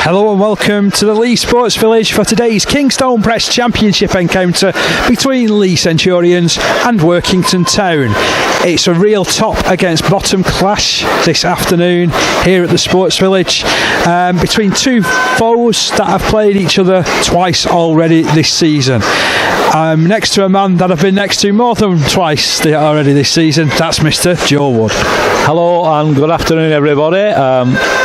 Hello and welcome to the Leigh Sports Village for today's Kingstone Press Championship encounter between Leigh Centurions and Workington Town. It's a real top against bottom clash this afternoon here at the Sports Village between two foes that have played each other twice already this season. I'm next to a man that I've been next to more than twice already this season. That's Mr. Joe Wood. Hello and good afternoon everybody.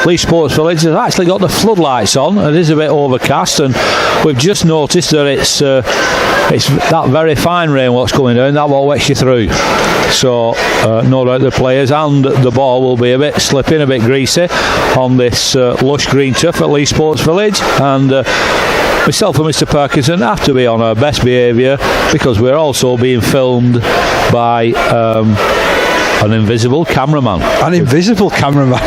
Leigh Sports Village has actually got the floodlights on. It is a bit overcast and we've just noticed that it's that very fine rain what's coming down, that will wet you through. So no doubt the players and the ball will be a bit slipping, a bit greasy on this lush green turf at Leigh Sports Village, and myself and Mr. Parkinson have to be on our best behaviour because we're also being filmed by an invisible cameraman. An invisible cameraman?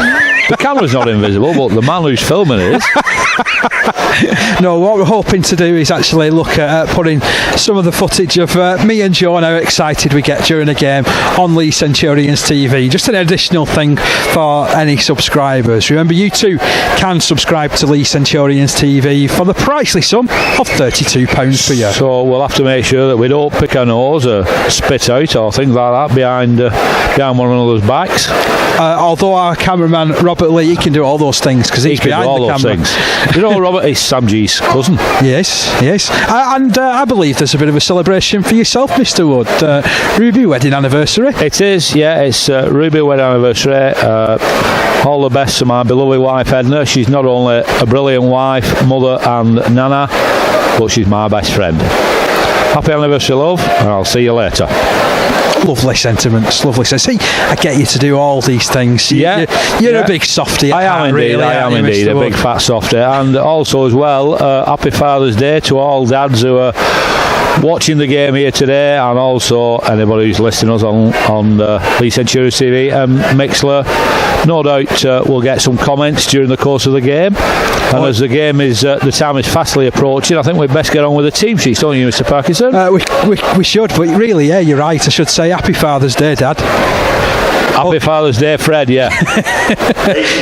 The camera's not invisible, but the man who's filming it is. No, what we're hoping to do is actually look at putting some of the footage of me and Joe and how excited we get during a game on Leigh Centurions TV. Just an additional thing for any subscribers. Remember, you too can subscribe to Leigh Centurions TV for the pricely sum of £32 per year. So we'll have to make sure that we don't pick our nose or spit out or things like that behind one another's backs. Although our cameraman Robert Lee, he can do all those things because he's behind all the camera. Things. You know, Robert is Sam G's cousin. Yes. And I believe there's a bit of a celebration for yourself, Mr. Wood. Ruby wedding anniversary. It is, yeah. It's Ruby wedding anniversary. All the best to my beloved wife Edna. She's not only a brilliant wife, mother and nana, but she's my best friend. Happy anniversary, love, and I'll see you later. Lovely sentiments, lovely sentiments. See, I get you to do all these things. You're a big softie. I am indeed a big fat softie. And also as well, happy Father's Day to all dads who are watching the game here today, and also anybody who's listening to us on Leigh Centurions TV and Mixler. No doubt we'll get some comments during the course of the game. And as the game is, the time is fastly approaching, I think we'd best get on with the team sheets, don't you, Mr. Parkinson? We should, but really, yeah, you're right. I should say Happy Father's Day, Dad. Happy Father's Day, Fred, yeah.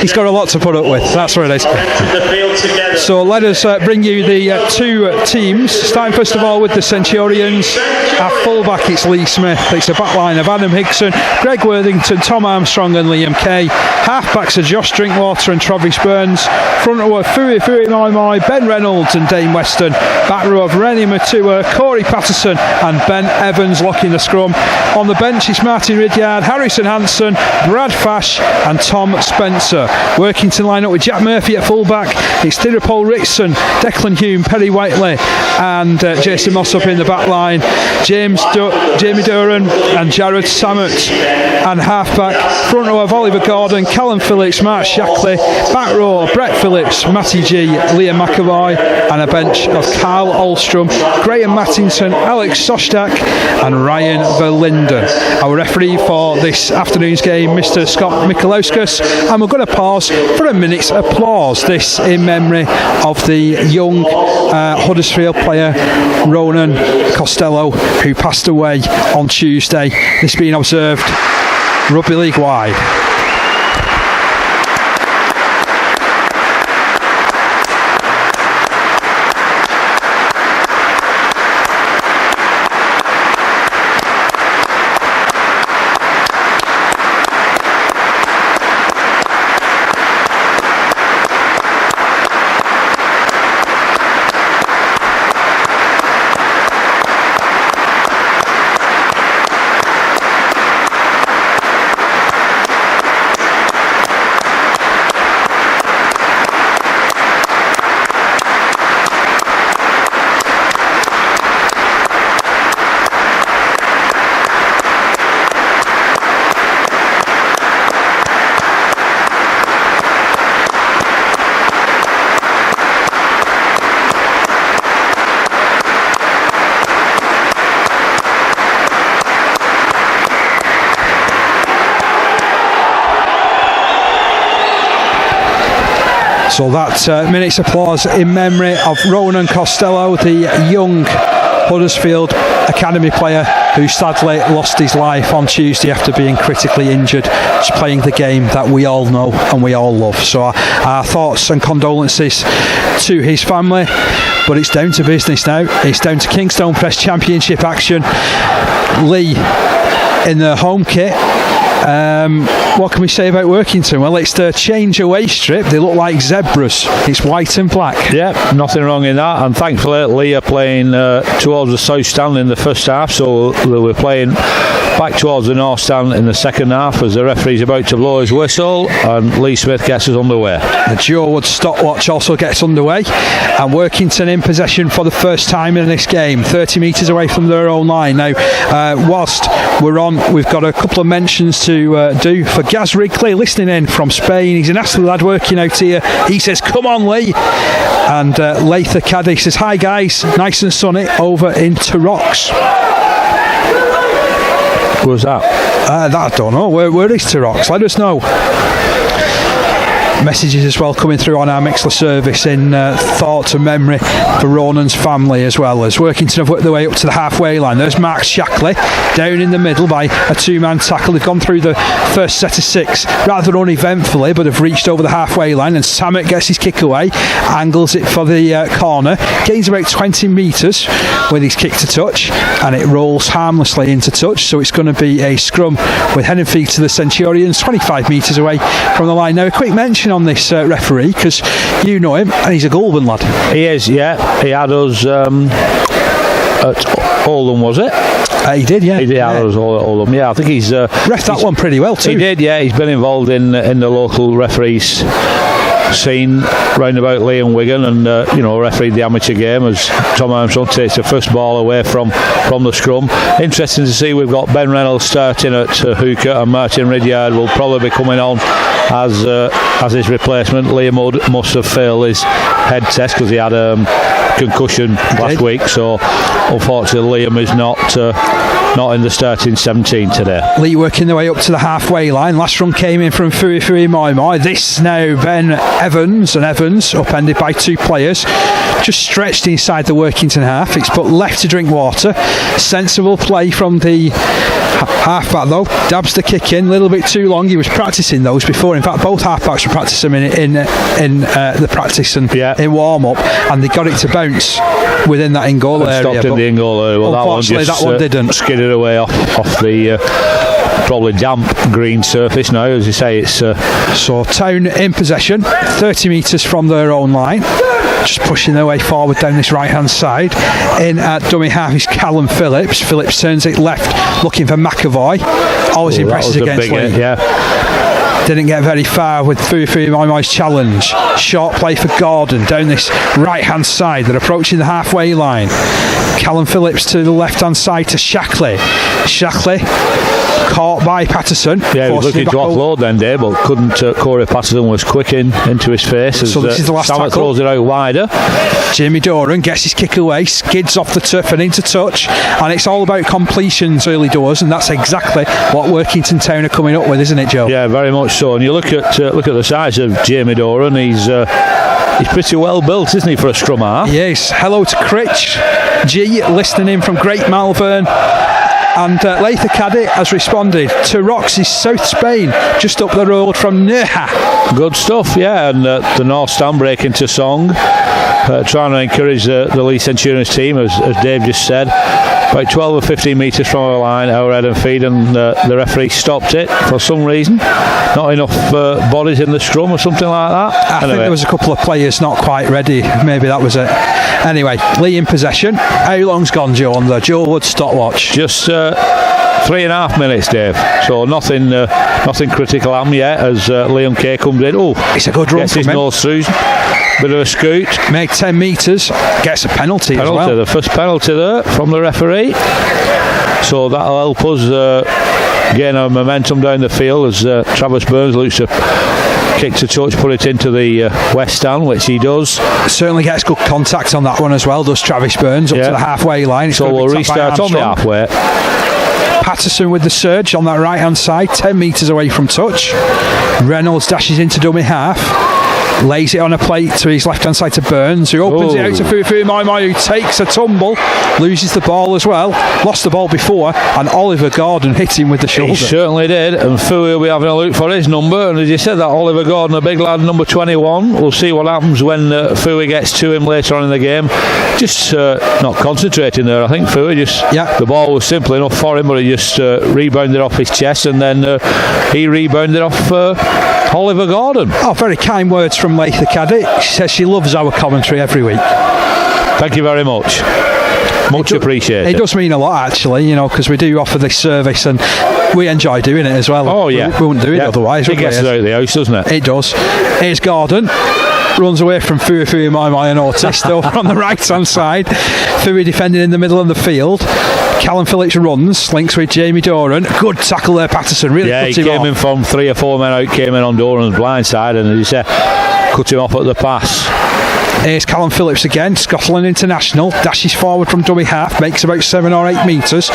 He's got a lot to put up with, that's what it is. So let us bring you the two teams, starting first of all with the Centurions. At full-back it's Lee Smith, it's a back line of Adam Higson, Greg Worthington, Tom Armstrong and Liam Kay. Half-backs are Josh Drinkwater and Travis Burns. Front row of Fui Moi, Ben Reynolds and Dane Weston. Back row of Rennie Matua, Corey Patterson and Ben Evans locking the scrum. On the bench it's Martin Ridyard, Harrison Hanson, Brad Fash and Tom Spencer. Workington line up with Jack Murphy at full-back. It's Thirupol Ritson, Declan Hume, Perry Whiteley and Jason Moss up in the back line. Jamie Duran and Jared Sammut. And half-back, front row of Oliver Gordon, Callum Phillips, Mark Shackley. Back row, Brett Phillips, Matty G, Liam McAvoy. And a bench of Carl Olstrom, Graham Mattington, Alex Sostak and Ryan Verlinden. Our referee for this afternoon's game, Mr. Scott Michalauskas, and we're going to pause for a minute's applause. This in memory of the young Huddersfield player Ronan Costello, who passed away on Tuesday. This being observed rugby league wide. So that minute's applause in memory of Ronan Costello, the young Huddersfield Academy player who sadly lost his life on Tuesday after being critically injured, just playing the game that we all know and we all love. So our thoughts and condolences to his family, but it's down to business now. It's down to Kingstone Press Championship action. Leigh in their home kit. What can we say about Workington? Well, it's the change away strip. They look like zebras. It's white and black. Yeah, nothing wrong in that. And thankfully, Leigh are playing towards the south stand in the first half, so we're playing back towards the north stand in the second half as the referee's about to blow his whistle, and Leigh Smith gets us underway. The Joe Wood stopwatch also gets underway, and Workington in possession for the first time in this game, 30 metres away from their own line. Now, whilst we're on, we've got a couple of mentions to do for Gaz Wrigley, listening in from Spain. He's an Astley lad working out here. He says, come on, Leigh. And leigh the caddy says, hi guys, nice and sunny over in Turocks. Where's that? That I don't know. Where is Turocks? Let us know. Messages as well coming through on our Mixler service in thought and memory for Ronan's family, as well as Workington have worked their way up to the halfway line. There's Mark Shackley down in the middle by a two-man tackle. They've gone through the first set of 6 rather uneventfully, but have reached over the halfway line, and Samet gets his kick away, angles it for the corner, gains about 20 metres with his kick to touch, and it rolls harmlessly into touch. So it's going to be a scrum with head and feet to the Centurions, 25 metres away from the line. Now, a quick mention on this referee, because you know him and he's a Goulburn lad. He is, yeah. He had us at Oldham, was it? He did, yeah. He did have us all at Oldham. Yeah, I think he's ref that one pretty well too. He did, yeah. He's been involved in the local referees scene round about Leigh and Wigan, and refereed the amateur game as Tom Armstrong takes the first ball away from the scrum. Interesting to see, we've got Ben Reynolds starting at hooker, and Martin Ridyard will probably be coming on as his replacement. Liam must have failed his head test because he had a concussion last week, so unfortunately Liam is not in the starting 17 today. Leigh working their way up to the halfway line. Last run came in from Fui Moi Moi. This now Ben Evans, and Evans upended by 2 players, just stretched inside the Workington half. It's put left to drink water. Sensible play from the halfback though. Dabs the kick in a little bit too long. He was practicing those before. In fact, both halfbacks were practicing in the practice and in warm up, and they got it to bounce within that in-goal area. Stopped in the in-goal area. Well, unfortunately, that one didn't. Skidded away off the probably damp green surface now, as you say. It's so Town in possession, 30 metres from their own line, just pushing their way forward down this right hand side. In at dummy half is Callum Phillips. Phillips turns it left looking for McAvoy. Always impresses against Leigh. Didn't get very far with Fui Moi Moi's challenge. Short play for Gordon down this right hand side. They're approaching the halfway line. Callum Phillips to the left hand side to Shackley. Shackley caught by Patterson. Yeah, he was looking to offload then, Dave, but couldn't. Corey Patterson was quick into his face. So this is the last tackle. Throws it out wider. Jamie Doran gets his kick away, skids off the turf and into touch, and it's all about completions early doors, and that's exactly what Workington Town are coming up with, isn't it, Joe? Yeah, very much so. And you look at the size of Jamie Doran. He's pretty well built, isn't he, for a scrum half? Yes. Hello to Critch G, listening in from Great Malvern. And Leitha Caddy has responded to Rocks is South Spain, just up the road from Nerja. Good stuff, yeah. And the North Stand break into song, trying to encourage the Leigh Centurions team, as Dave just said. About 12 or 15 metres from our line, our head and feet, and the referee stopped it for some reason. Not enough bodies in the scrum or something like that. I think there was a couple of players not quite ready. Maybe that was it. Anyway, Leigh in possession. How long's gone, Joe, on the Joe Wood stopwatch? Just 3.5 minutes, Dave. So nothing critical happened yet as Liam Kay comes in. Oh, it's a good run gets from his him. nose through. Bit of a scoot. Make 10 metres. Gets a penalty as well. The first penalty there from the referee. So that'll help us gain our momentum down the field as Travis Burns looks to kick to touch, put it into the west stand, which he does. Certainly gets good contact on that one as well, does Travis Burns, up to the halfway line. It's so we'll restart on the halfway. Patterson with the surge on that right hand side, 10 metres away from touch. Reynolds dashes into dummy half. lays it on a plate to his left hand side to Burns, who opens it out to Fufu Mai, who takes a tumble, loses the ball as well, lost the ball before, and Oliver Gordon hit him with the shoulder. He certainly did, and Fui will be having a look for his number, and as you said, that Oliver Gordon, a big lad, number 21. We'll see what happens when Fui gets to him later on in the game. Just not concentrating there, I think Fui just, the ball was simple enough for him, but he just rebounded off his chest, and then he rebounded off Oliver Gordon. Oh, very kind words from Leigh the caddy. She says she loves our commentary every week. Thank you very much. Much appreciated. It does mean a lot, actually, you know, because we do offer this service and we enjoy doing it as well. Oh, yeah. We wouldn't do it otherwise. It gets us out of the house, doesn't it? It does. Here's Gordon. Runs away from Fui Mai and Otis over on the right hand side. Fui defending in the middle of the field. Callum Phillips runs, links with Jamie Doran. Good tackle there, Patterson. Really he came in from 3 or 4 men out, came in on Doran's blind side, and as you said, cut him off at the pass. Here's Callum Phillips again, Scotland international, dashes forward from dummy half, makes about 7 or 8 metres.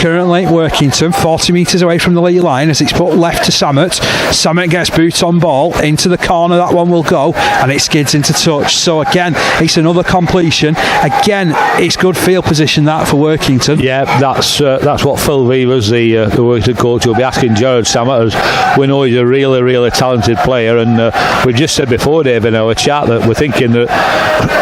Currently Workington, 40 metres away from the lead line as it's put left to Samet. Samet gets boots on ball, into the corner, that one will go, and it skids into touch. So again, it's another completion. Again, it's good field position that for Workington. Yeah, that's what Phil Vivers, the Workington coach, will be asking Jared Samet, as we know he's a really, really talented player, and we just said before, Dave, in our chat, that we're thinking that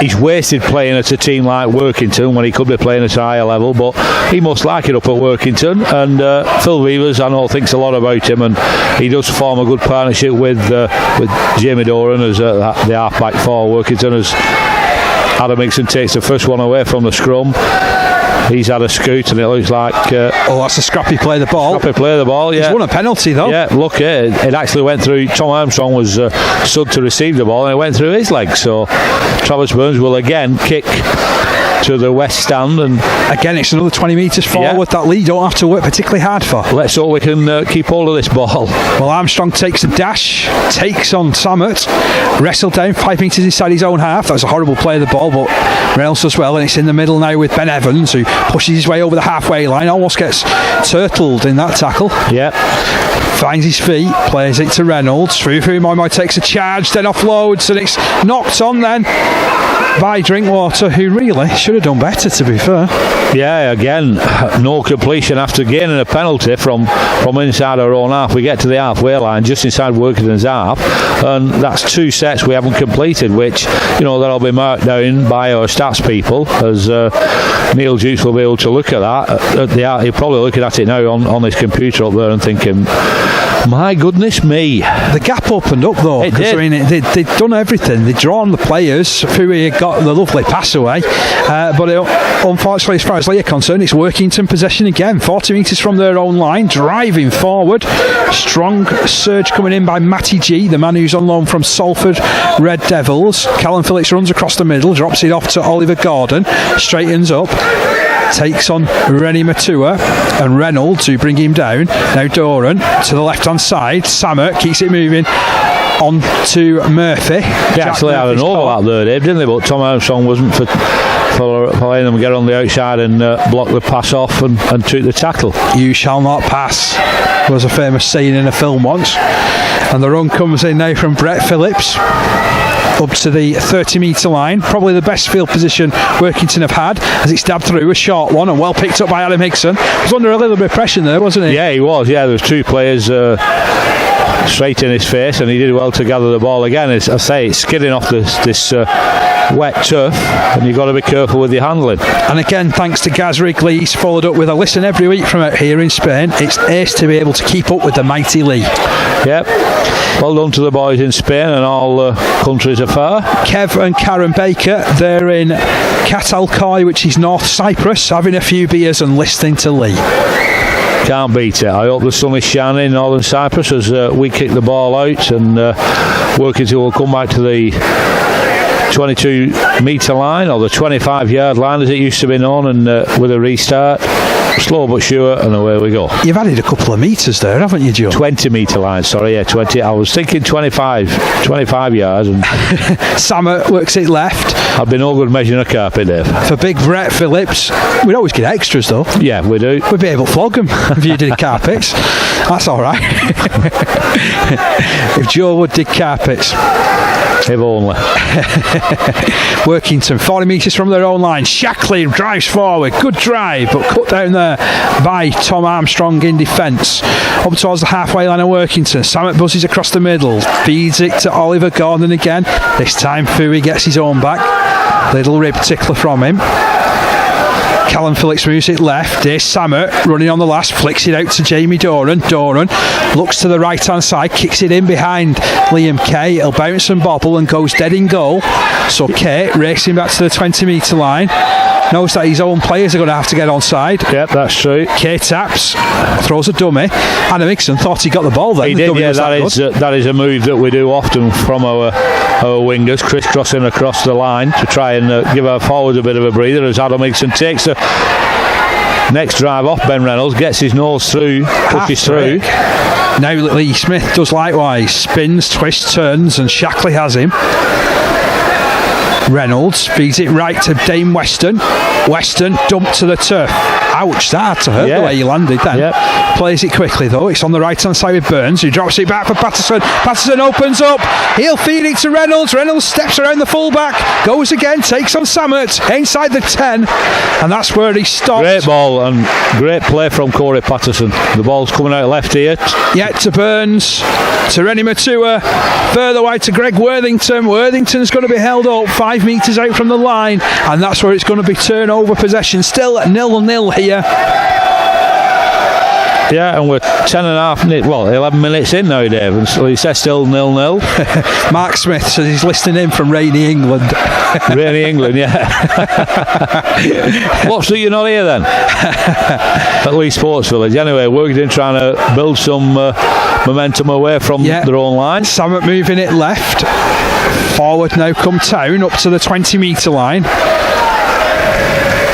he's wasted playing at a team like Workington when he could be playing at a higher level, but he must like it up at Workington, and Phil Vivers, I know, thinks a lot about him, and he does form a good partnership with Jamie Doran as the half-back for Workington, as Adam Hickson takes the first one away from the scrum. He's had a scoot and it looks like that's a scrappy play the ball. Yeah, he's won a penalty though. Yeah, look, it actually went through. Tom Armstrong was stood to receive the ball and it went through his leg, so Travis Burns will again kick to the west stand, and again it's another 20 metres forward that Leigh don't have to work particularly hard for. Let's hope we can keep hold of this ball. Well, Armstrong takes a dash, takes on Samet, wrestled down 5 metres inside his own half. That was a horrible play of the ball, but Reynolds does well, and it's in the middle now with Ben Evans, who pushes his way over the halfway line, almost gets turtled in that tackle. Finds his feet, plays it to Reynolds. Fufu Mai takes a charge, then offloads, and it's knocked on then by Drinkwater, who really should have done better, to be fair. Yeah, again, no completion after gaining a penalty from inside our own half. We get to the halfway line, just inside Workington's half, and that's 2 sets we haven't completed, which, you know, that'll be marked down by our stats people, as Neil Jukes will be able to look at that. He'll probably looking at it now on his computer up there and thinking, my goodness me. The gap opened up though, because I mean, they'd done everything. They'd drawn the players. Fui had got the lovely pass away, but unfortunately, as far as Leigh are concerned, it's Workington possession again. 40 metres from their own line, driving forward. Strong surge coming in by Matty G, the man who's on loan from Salford Red Devils. Callum Phillips runs across the middle, drops it off to Oliver Gordon, straightens up, takes on Rennie Matua and Reynolds, who bring him down. Now Doran to the left hand side. Samet keeps it moving on to Murphy. They actually had an overlap there, Dave, didn't they? But Tom Armstrong wasn't for letting them get on the outside and block the pass off and took the tackle. You shall not pass was a famous saying in a film once. And the run comes in now from Brett Phillips up to the 30 metre line. Probably the best field position Workington have had, as it's stabbed through a short one and well picked up by Adam Hickson. He was under a little bit of pressure there, wasn't he? Yeah, he was. Yeah, there was 2 players straight in his face, and he did well to gather the ball again. As I say, it's skidding off this wet turf, and you've got to be careful with your handling. And again, thanks to Gaz Wrigley, he's followed up with a listen every week from out here in Spain. It's ace to be able to keep up with the mighty Leigh. Yep. Well done to the boys in Spain and all countries afar. Kev and Karen Baker, they're in Catalcoy, which is North Cyprus, having a few beers and listening to Leigh. Can't beat it. I hope the sun is shining in Northern Cyprus as we kick the ball out, and Workington will come back to the 22 metre line, or the 25 yard line as it used to be known, and with a restart. slow but sure, and away we go. You've added a couple of metres there, haven't you, Joe? 20 metre line, sorry, yeah, 20. I was thinking 25 yards. And Samet works it left. I've been all good measuring a carpet, Dave. For big Brett Phillips, we'd always get extras though. Yeah, we do. We'd be able to flog them if you did carpets. That's all right. If Joe would dig carpets. If only. Workington, 40 metres from their own line. Shackley drives forward. Good drive, but cut down there by Tom Armstrong in defence. Up towards the halfway line of Workington. Samet buzzes across the middle. Feeds it to Oliver Gordon again. This time Fooey gets his own back. Little rib tickler from him. Callum Phillips moves it left. There's Samet running on the last, flicks it out to Jamie Doran. Doran looks to the right hand side, kicks it in behind Liam Kay. It'll bounce and bobble and goes dead in goal. So Kay racing back to the 20 metre line. Knows that his own players are going to have to get onside. Yep, that's true. Kay taps, throws a dummy. Adam Hickson thought he got the ball then. He did, yeah, that is a move that we do often from our wingers, crisscrossing across the line to try and give our forwards a bit of a breather as Adam Hickson takes the next drive off Ben Reynolds, gets his nose through, pushes through. Now Leigh Smith does likewise, spins, twists, turns, and Shackley has him. Reynolds feeds it right to Dame Weston. Weston dumped to the turf. Ouch, that had to hurt the way he landed then. Yep. Plays it quickly though. It's on the right hand side with Burns, who drops it back for Patterson. Patterson opens up. He'll feed it to Reynolds. Reynolds steps around the fullback. Goes again, takes on Samet inside the 10. And that's where he stopped. Great ball and great play from Corey Patterson. The ball's coming out left here. Yeah, to Burns. To Rennie Matua. Further wide to Greg Worthington. Worthington's going to be held up 5 metres out from the line. And that's where it's going to be turnover possession. Still 0-0 here. Yeah, and we're 11 minutes in now, Dave, and so he says still 0-0. Mark Smith says he's listening in from rainy England. Rainy England, yeah. What's that you're not here then? At Leigh Sports Village. Anyway, Workington trying to build some momentum away from their own line. Samet moving it left. Forward now come Town up to the 20 metre line.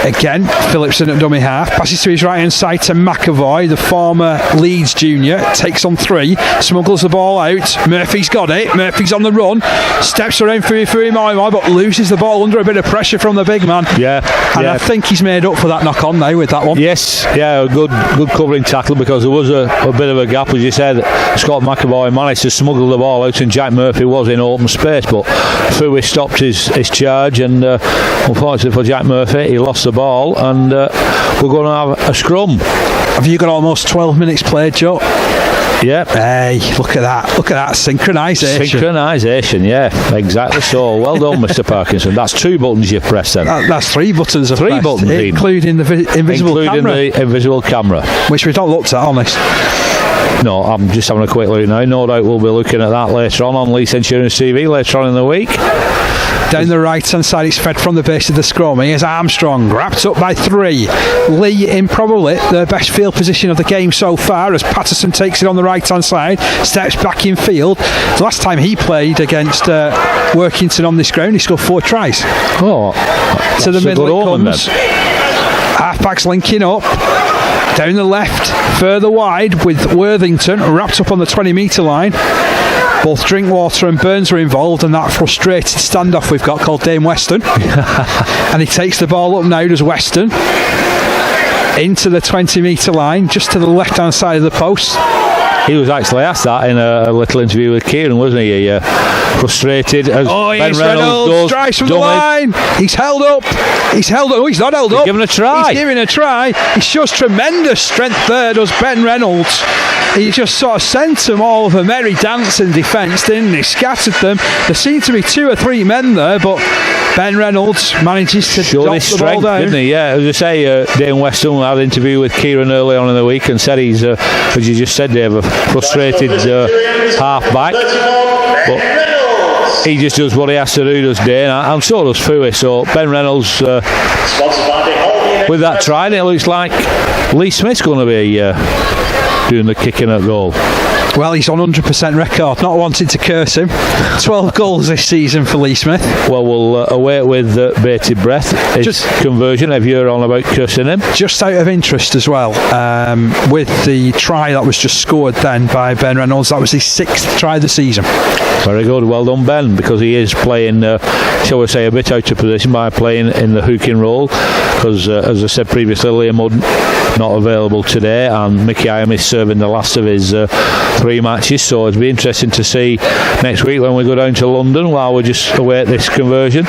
Again, Phillipson at dummy half. Passes to his right hand side to McAvoy, the former Leeds junior. Takes on 3. Smuggles the ball out. Murphy's got it. Murphy's on the run. Steps around Fui Moimoi, but loses the ball under a bit of pressure from the big man. And I think he's made up for that knock on now with that one. Yes, yeah, a good covering tackle, because there was a bit of a gap, as you said. Scott McAvoy managed to smuggle the ball out, and Jack Murphy was in open space, but Fui stopped his charge, and unfortunately for Jack Murphy, he lost the ball, and we're going to have a scrum. Have you got almost 12 minutes played, Joe? Yep. Hey, look at that synchronisation. Synchronisation, yeah, exactly so. Well done, Mr. Parkinson. That's 2 buttons you've pressed then. That's 3 buttons I've pressed, buttons, including the invisible camera, which we've not looked at, honest. No, I'm just having a quick look now. No doubt we'll be looking at that later on Leigh Insurance TV later on in the week. Down the right hand side, it's fed from the base of the scrum. Here's Armstrong, wrapped up by 3. Leigh in probably the best field position of the game so far, as Patterson takes it on the right hand side, steps back in field. The last time he played against Workington on this ground, he scored 4 tries. Oh, to the middle it comes. Halfbacks linking up. Down the left, further wide with Worthington, wrapped up on the 20 metre line. Both Drinkwater and Burns were involved in that frustrated standoff we've got called Dame Weston. And he takes the ball up now, does Weston, into the 20 metre line, just to the left hand side of the post. He was actually asked that in a little interview with Kieran, wasn't he? Frustrated as Ben Reynolds goes, drives from the line. He's held up. Oh, he's not held up. Giving a try. He's giving a try. He shows tremendous strength there, does Ben Reynolds. He just sort of sent them all of a merry dance in defence, didn't he? Scattered them. There seemed to be 2 or 3 men there, but Ben Reynolds manages to drop the ball down. Didn't he? Yeah, as I say, Dane Weston had an interview with Kieran early on in the week and said he's, as you just said, Dave, a frustrated half-back. But he just does what he has to do, does Dane, and so does Fui. So Ben Reynolds with that try, and it looks like Leigh Smith's going to be doing the kicking at goal. Well, he's on 100% record, not wanting to curse him. 12 goals this season for Leigh Smith. Well, we'll await with bated breath his conversion if you're on about cursing him. Just out of interest as well, with the try that was just scored then by Ben Reynolds, that was his 6th try of the season. Very good, well done Ben, because he is playing, shall we say, a bit out of position by playing in the hooking role, because as I said previously, Liam Mudd not available today, and Mickey Iam is serving the last of his 3 matches, so it'll be interesting to see next week when we go down to London while we just await this conversion.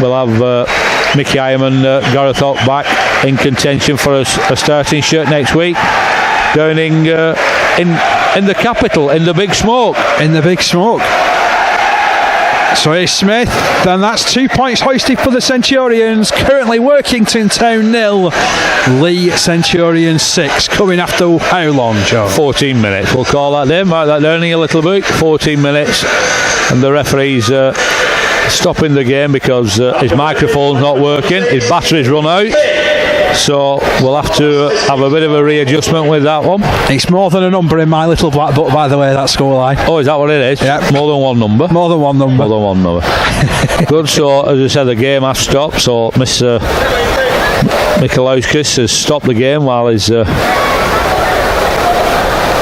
We'll have Mickey Iam and Gareth Hawk back in contention for a starting shirt next week down in the capital, in the Big Smoke. In the Big Smoke. So here's Smith, then that's 2 points hoisted for the Centurions. Currently Workington Town 0, Leigh Centurions 6, coming after how long, Joe? 14 minutes, we'll call that there, mark that down in a little book. 14 minutes, and the referee's stopping the game because his microphone's not working, his battery's run out. So we'll have to have a bit of a readjustment with that one. It's more than a number in my little black book, by the way, that scoreline. Oh, is that what it is? Yeah. More than one number? More than one number. More than one number. Good, so as I said, the game has stopped, so Mr. Michalauskas has stopped the game while he's... I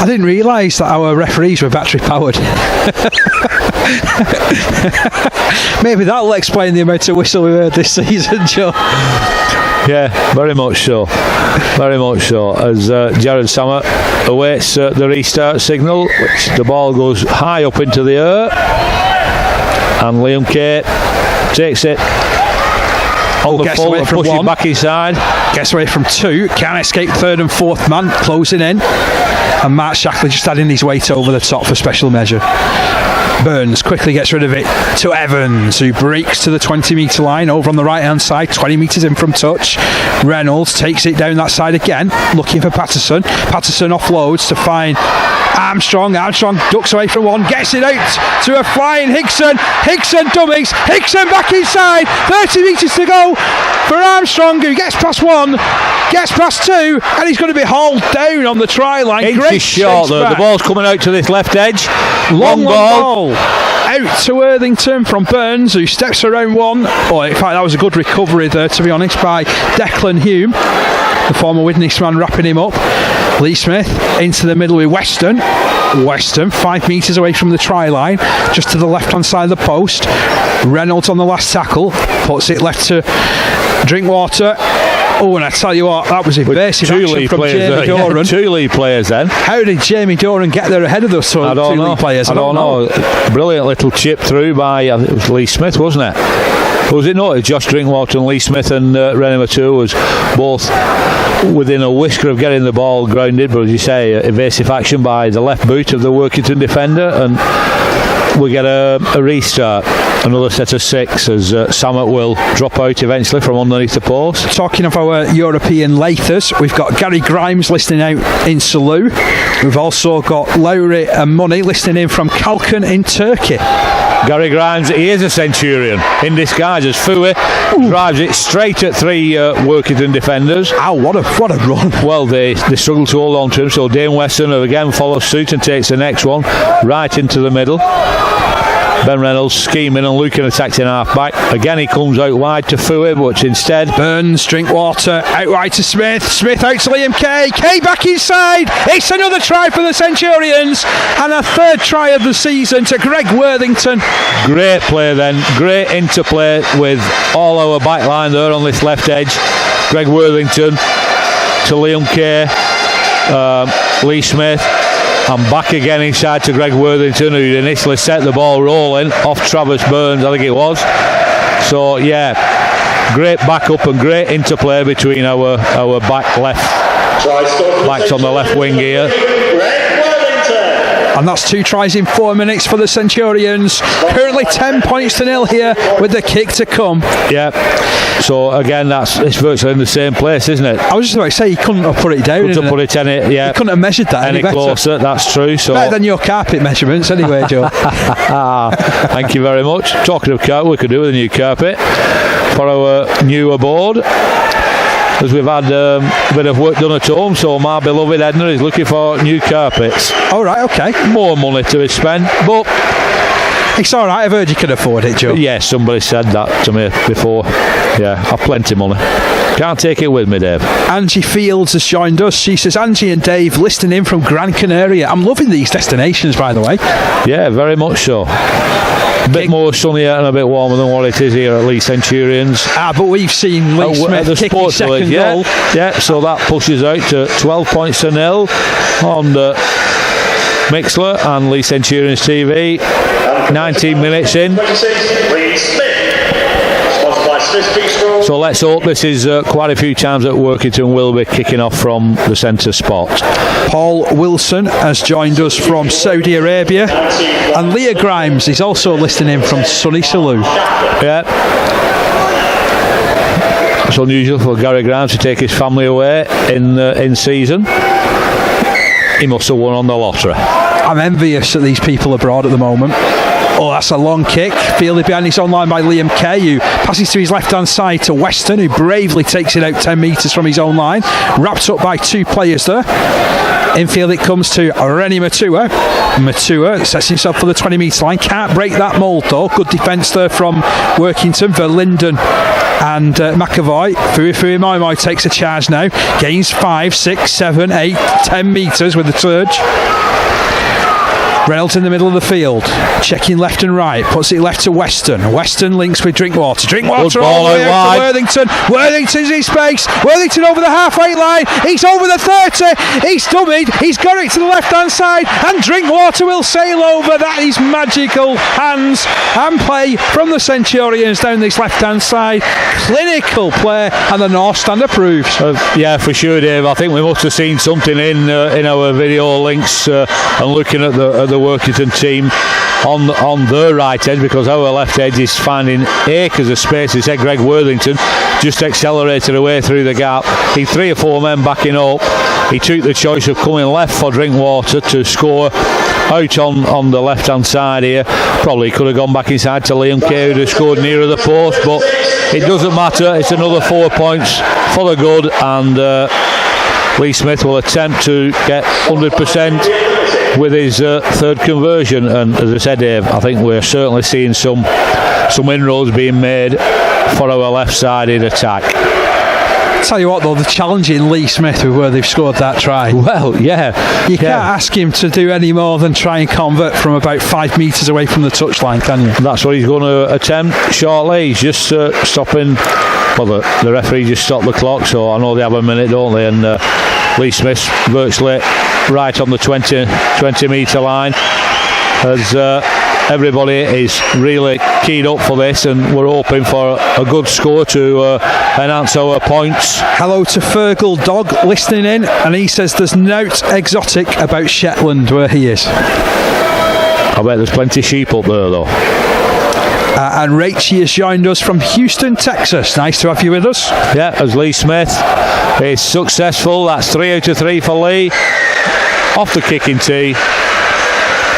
didn't realise that our referees were battery powered. Maybe that'll explain the amount of whistle we heard this season, Joe. Yeah, very much so. Very much so. As Jared Sammer awaits the restart signal, which the ball goes high up into the air, and Liam Kay takes it on the full and pushes it back inside. Gets away from 2, can't escape 3rd and 4th man, closing in, and Mark Shackley just adding his weight over the top for special measure. Burns quickly gets rid of it to Evans, who breaks to the 20-metre line over on the right hand side, 20 metres in from touch. Reynolds takes it down that side again, looking for Patterson. Patterson offloads to find Armstrong. Armstrong ducks away from one, gets it out to a flying Hickson. Hickson dummies, Hickson back inside, 30 metres to go for Armstrong, who gets past 1, gets past 2, and he's going to be hauled down on the try line. Great shot though, the ball's coming out to this left edge. Long ball. Out to Worthington from Burns, who steps around one. Oh, in fact, that was a good recovery there, to be honest, by Declan Hume, the former Widnes man, wrapping him up. Leigh Smith into the middle with Weston. Weston 5 metres away from the try line, just to the left hand side of the post. Reynolds on the last tackle, puts it left to Drinkwater. Oh, and I tell you what, that was evasive action from Jamie Doran. Yeah, 2 Leigh players then. How did Jamie Doran get there ahead of those two Leigh players? I don't know. Brilliant little chip through by, I think it was Leigh Smith, wasn't it? Was it not? Josh Drinkwater and Leigh Smith and René Matou was both within a whisker of getting the ball grounded, but as you say, evasive action by the left boot of the Workington defender, and we get a restart, another set of 6 as Samet will drop out eventually from underneath the post. Talking of our European laters, we've got Gary Grimes listening out in Salou. We've also got Lowry and Money listening in from Kalkan in Turkey. Gary Grimes, he is a Centurion in disguise as Foué drives it straight at 3 Workington defenders. Ow, what a run. Well, they struggle to hold on to him, so Dane Weston again follows suit and takes the next one right into the middle. Ben Reynolds scheming and Lucan attacks in half back. Again he comes out wide to Foué, but instead Burns, Drinkwater out wide to Smith. Smith out to Liam Kay. Kay back inside. It's another try for the Centurions, and a 3rd try of the season to Greg Worthington. Great play then, great interplay with all our back line there on this left edge. Greg Worthington to Liam Kay, Leigh Smith, and back again inside to Greg Worthington, who initially set the ball rolling off Travis Burns, I think it was. So yeah, great backup and great interplay between our backs on the left wing here. And that's 2 tries in 4 minutes for the Centurions. Currently 10 points to 0 here with the kick to come. Yeah. So again, it's virtually in the same place, isn't it? I was just about to say, he couldn't have put it down. He couldn't have measured that any closer. That's true. So better than your carpet measurements, anyway, Joe. Thank you very much. Talking of carpet, we could do with a new carpet for our new abode. as we've had a bit of work done at home, so my beloved Edna is looking for new carpets. All right, okay. More money to be spent, but it's all right. I've heard you can afford it, Joe. Yeah, somebody said that to me before. Yeah, I've plenty of money. Can't take it with me, Dave. Angie Fields has joined us. She says, Angie and Dave listening in from Gran Canaria. I'm loving these destinations, by the way. Yeah, very much so. A bit more sunnier and a bit warmer than what it is here at Leigh Centurions. But we've seen Leigh Smith kicking second goal. Yeah, so that pushes out to 12 points to nil on the Mixler and Leigh Centurions TV. 19 minutes in. So let's hope this is quite a few times that Workington will be kicking off from the centre spot. Paul Wilson has joined us from Saudi Arabia, and Leah Grimes is also listening in from sunny Salou. Yeah. It's unusual for Gary Grimes to take his family away in season. He must have won on the lottery. I'm envious at these people abroad at the moment. Oh, that's a long kick. Fielded behind his own line by Liam Kay, who passes to his left-hand side to Weston, who bravely takes it out 10 metres from his own line. Wrapped up by two players there. Infield it comes to Rennie Matua. Matua sets himself for the 20-metre line. Can't break that mould though. Good defence there from Workington. Verlinden and McAvoy. Fui Moimoi takes a charge now. Gains 5, 6, 7, 8, 10 metres with the surge. Reynolds in the middle of the field, checking left and right, puts it left to Weston. Weston links with Drinkwater. Drinkwater all the way out to Worthington. Worthington's in space. Worthington over the halfway line. He's over the 30. He's dummied. He's got it to the left-hand side, and Drinkwater will sail over. That is magical hands and play from the Centurions down this left-hand side. Clinical play, and the North Stand approves. Yeah, for sure, Dave. I think we must have seen something in our video links and looking at the Workington team on their right edge, because our left edge is finding acres of space. He said Greg Worthington just accelerated away through the gap. He 3 or 4 men backing up. He took the choice of coming left for Drinkwater to score out on the left hand side here. Probably could have gone back inside to Liam Kay, who scored nearer the post, but it doesn't matter. It's another 4 points for the good, and Leigh Smith will attempt to get 100% with his third conversion. And as I said, Dave, I think we're certainly seeing some inroads being made for our left-sided attack. Tell you what though, the challenge in Leigh Smith with where they've scored that try. Well, yeah. You can't ask him to do any more than try and convert from about 5 metres away from the touchline, can you? That's what he's going to attempt shortly. He's just stopping. Well, the referee just stopped the clock, so I know they have a minute, don't they? And Leigh Smith's virtually right on the 20 metre line, as everybody is really keyed up for this, and we're hoping for a good score to enhance our points. Hello to Fergal Dog listening in, and he says there's nought exotic about Shetland where he is. I bet there's plenty of sheep up there though. And Rachie has joined us from Houston, Texas. Nice to have you with us. Yeah, as Leigh Smith is successful. That's 3 out of 3 for Leigh. Off the kicking tee.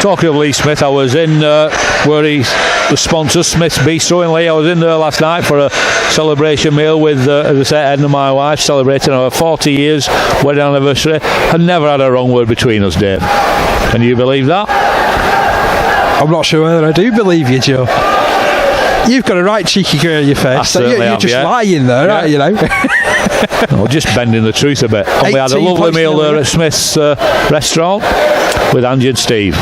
Talking of Leigh Smith, I was in where he's the sponsor, Smith's Bistro in Leigh. I was in there last night for a celebration meal with, as I said, Ed and my wife, celebrating our 40 years wedding anniversary, and never had a wrong word between us, Dave. Can you believe that? I'm not sure whether I do believe you, Joe. You've got a right cheeky grin on your face. You're just lying there, aren't you? No, just bending the truth a bit. And we had a lovely meal there at Smith's restaurant with Angie and Steve.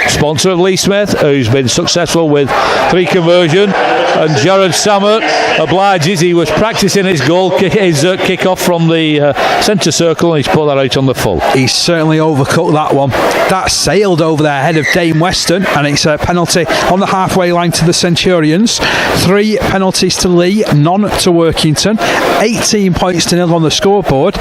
Sponsor of Leigh Smith, who's been successful with 3 conversion, and Jared Sammert obliges. He was practising his goal, his kick-off from the centre circle, and he's put that out on the full. He's certainly overcooked that one. That sailed over the head of Dame Weston, and it's a penalty on the halfway line to the Centurions. 3 penalties to Leigh, none to Workington. 18 points to nil on the scoreboard.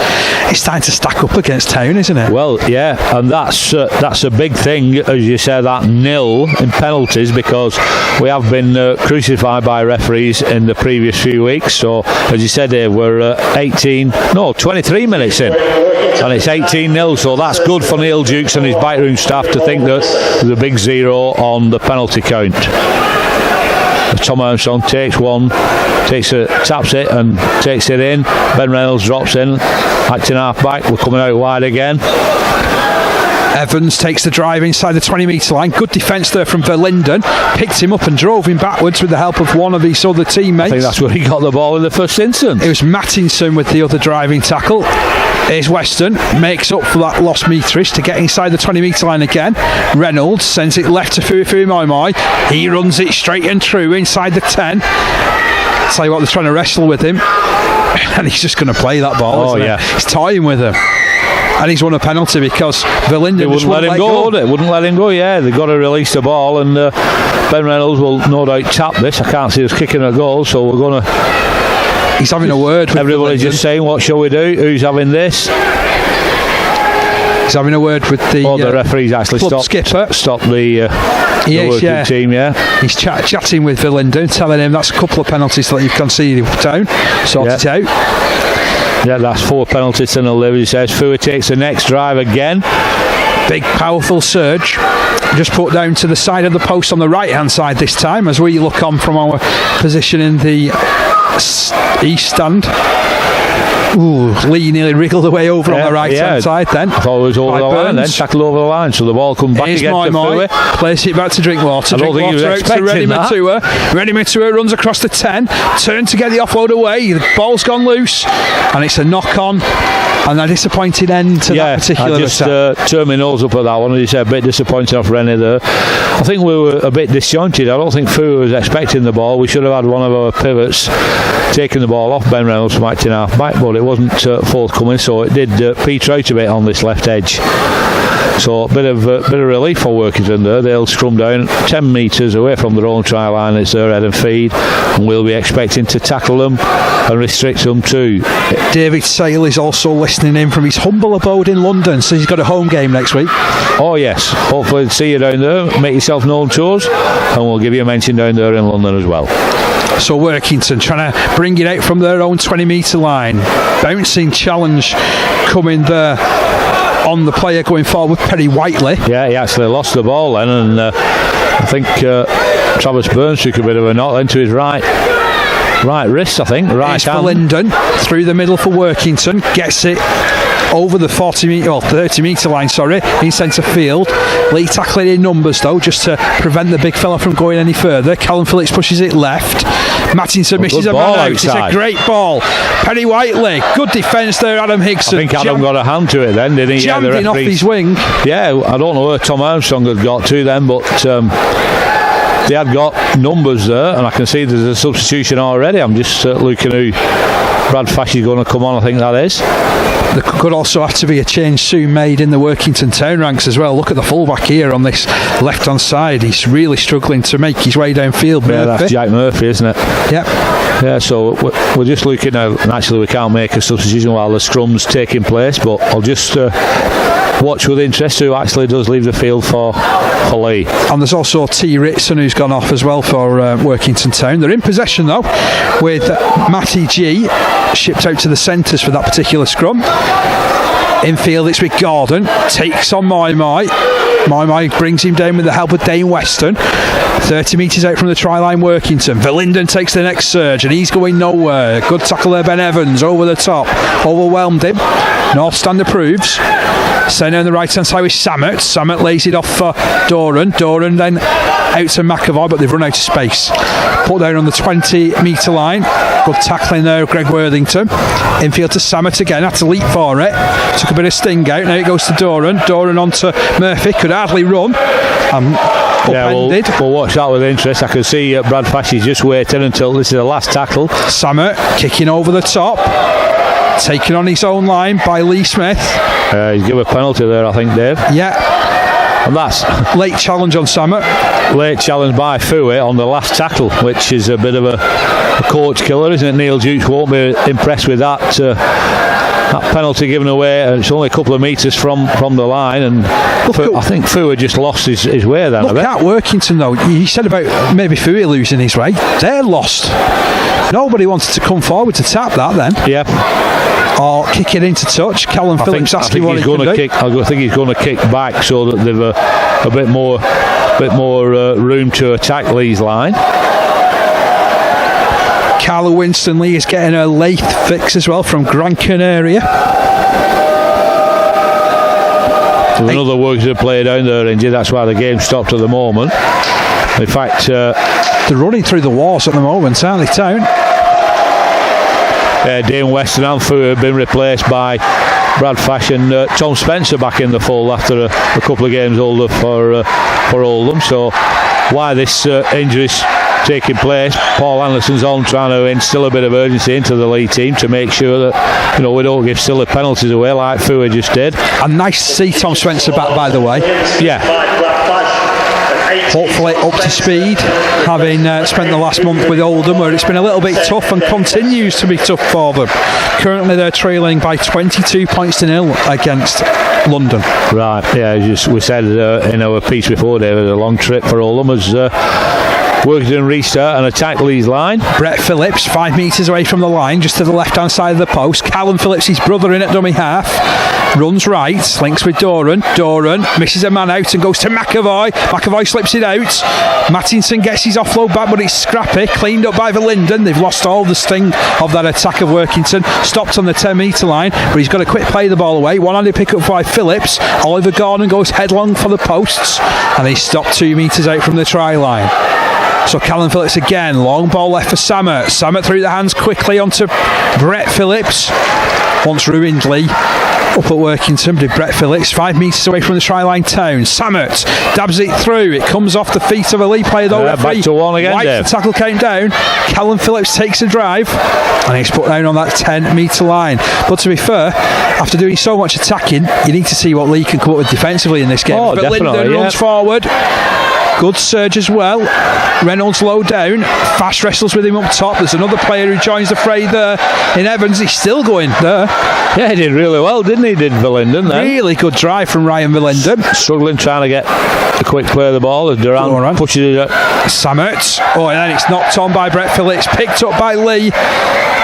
It's time to stack up against Town, isn't it? Well, yeah, and that's a big thing, as you say, that nil in penalties, because we have been crucified by referees in the previous few weeks. So, as you said, we're 23 minutes in, and it's 18-0. So that's good for Neil Dukes and his backroom staff to think that there's a big 0 on the penalty count. Tom Armstrong takes one, taps it and takes it in. Ben Reynolds drops in, acting half back. We're coming out wide again. Evans takes the drive inside the 20 metre line. Good defence there from Verlinden. Picked him up and drove him backwards with the help of one of his other teammates. I think that's where he got the ball in the first instance. It was Mattinson with the other driving tackle. Here's Weston, makes up for that lost meterage to get inside the 20 metre line again. Reynolds sends it left to Fufu Moi. He runs it straight and true inside the 10. I'll tell you what, they're trying to wrestle with him. And he's just going to play that ball, isn't he? He's toying with him. And he's won a penalty because Verlinden wouldn't let him go. They wouldn't let him go. Yeah, they've got to release the ball, and Ben Reynolds will no doubt tap this. I can't see us kicking a goal, so we're going to. He's having a word with everybody's just saying, what shall we do? Who's having this? He's having a word with the. The referee's actually stopped the working team. Yeah, he's chatting with Verlinden, telling him that's a couple of penalties that you've conceded down. Sort it out. Yeah, that's 4 penalties to nil. He says Fua takes the next drive again. Big powerful surge. Just put down to the side of the post on the right hand side this time as we look on from our position in the east stand. Ooh, Leigh nearly wriggled away over on the right hand side then. I thought it was over the line then, tackled over the line, so the ball comes back again to Fua. Place it back to Drinkwater. I don't think he was expecting that. Ready Matua runs across the 10, turn to get the offload away, the ball's gone loose, and it's a knock on. And a disappointing end to that particular attack. I just turned my nose up at that one, and he said a bit disappointing off Rennie there. I think we were a bit disjointed. I don't think Fua was expecting the ball. We should have had one of our pivots taking the ball off Ben Reynolds from acting half back, but it wasn't forthcoming, so it did peter out a bit on this left edge. So a bit of relief for Workington there. They'll scrum down 10 metres away from their own try line. It's their head and feed, and we'll be expecting to tackle them and restrict them too. David Sale is also listening in from his humble abode in London, so he's got a home game next week. Oh yes, hopefully see you down there. Make yourself known to us, and we'll give you a mention down there in London as well. So Workington trying to bring it out from their own 20 metre line. Bouncing challenge coming there on the player going forward with Perry Whiteley. Yeah, he actually lost the ball then, and I think Travis Burns took a bit of a knock into his right wrist, I think. Right hand. Linden through the middle for Workington, gets it over the 30 metre line, in centre field. Leigh tackling in numbers though, just to prevent the big fella from going any further. Callum Phillips pushes it left. Mattinson misses a man out. It's a great ball. Perry Whiteley, good defence there. Adam Higson. I think Adam got a hand to it then, didn't he? Jammed in off his wing. Yeah, I don't know where Tom Armstrong had got to then, but they had got numbers there, and I can see there's a substitution already. I'm just looking who Brad Fash is going to come on, I think that is. There could also have to be a change soon made in the Workington town ranks as well. Look at the fullback here on this left hand side. He's really struggling to make his way downfield. Yeah, that's Jack Murphy, isn't it? Yep. Yeah, so we're just looking now, and actually we can't make a substitution while the scrum's taking place, but I'll just watch with interest who actually does leave the field for Leigh. And there's also T. Ritson who's gone off as well for Workington Town. They're in possession though, with Matty G shipped out to the centres for that particular scrum. Infield it's with Gordon, takes on Moi. Moi brings him down with the help of Dane Weston. 30 metres out from the try line, Workington. Verlinden takes the next surge and he's going nowhere. Good tackle there, Ben Evans, over the top. Overwhelmed him. North Stand approves. Centre on the right hand side with Samet lays it off for Doran then out to McAvoy, but they've run out of space. Put down on the 20 metre line. Good tackling there, Greg Worthington. Infield to Samet again, had to leap for it. Took a bit of sting out, now it goes to Doran on to Murphy, could hardly run. Upended. We'll watch that with interest. I can see Brad Fash is just waiting until this is the last tackle. Samet kicking over the top, taken on his own line by Lee Smith. He's given a penalty there, I think, Dave. Yeah. And that's late challenge on Samet. Late challenge by Fua on the last tackle, which is a bit of a coach killer, isn't it? Neil Dukes won't be impressed with that penalty given away, and it's only a couple of metres from the line, and I think Fua just lost his way then. Look at Workington though. He said about maybe Fua losing his way. They're lost. Nobody wanted to come forward to tap that then. Yeah. Or kick it into touch. Callum Phillips asking what he's going to kick. I think he's going to kick back so that they've a bit more room to attack Leigh's line. Carla Winston-Leigh is getting her lathe fix as well from Gran Canaria. There's another Workington player down there injured. That's why the game stopped at the moment. In fact, they're running through the walls at the moment, aren't they, Town? Dane Weston and Fu have been replaced by Brad Fash and Tom Spencer back in the fold after a couple of games older for Oldham. So why this injury's taking place, Paul Anderson's on trying to instill a bit of urgency into the Leigh team to make sure that we don't give silly penalties away like Fua just did. And nice to see Tom Spencer back, by the way. Yeah. Hopefully up to speed, having spent the last month with Oldham where it's been a little bit tough and continues to be tough for them. Currently they're trailing by 22 points to 0 against London. Right, yeah, as we said in our piece before, David, a long trip for Oldham as Workington restart and attack Leigh's line. Brett Phillips 5 metres away from the line, just to the left hand side of the post. Callum Phillips, his brother, in at dummy half, runs right, links with Doran misses a man out and goes to McAvoy slips it out. Mattinson gets his offload back, but it's scrappy, cleaned up by Verlinden. They've lost all the sting of that attack of Workington. Stopped on the 10 metre line, but he's got to quick play the ball away. One-handed pick up by Phillips. Oliver Gordon goes headlong for the posts, and he's stopped 2 metres out from the try line. So Callum Phillips again, long ball left for Samet. Samet through the hands quickly onto Brett Phillips. Once ruined Leigh up at Workington, did Brett Phillips, 5 metres away from the try line. Town. Samet dabs it through. It comes off the feet of a Leigh player though. Back to one again. Wipes the tackle count down. Callum Phillips takes a drive and he's put down on that 10 metre line. But to be fair, after doing so much attacking, you need to see what Leigh can come up with defensively in this game. Oh, but definitely, Linden runs forward. Good surge as well. Reynolds low down. Fast wrestles with him up top. There's another player who joins the fray there in Evans. He's still going there. Yeah, he did really well, didn't he? Did Verlinden then? Really good drive from Ryan Verlinden. Struggling trying to get a quick play of the ball as Durant pushes it up. Samet. Oh, and then it's knocked on by Brett Phillips. Picked up by Leigh.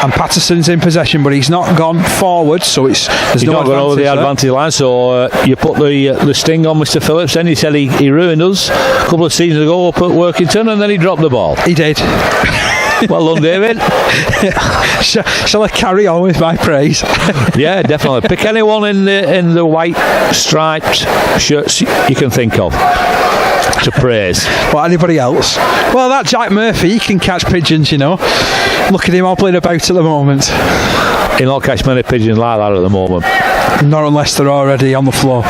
And Patterson's in possession, but he's not gone forward, so he's no not gone over the advantage line. So you put the sting on Mr. Phillips. Then he said he ruined us a couple of seasons ago up at Workington, and then he dropped the ball. He did. Well done, David. Shall I carry on with my praise? Yeah, definitely. Pick anyone in the white striped shirts you can think of to praise. What, anybody else? Well, that Jack Murphy, he can catch pigeons, Look at him hobbling about at the moment. He'll not catch many pigeons like that at the moment. Not unless they're already on the floor.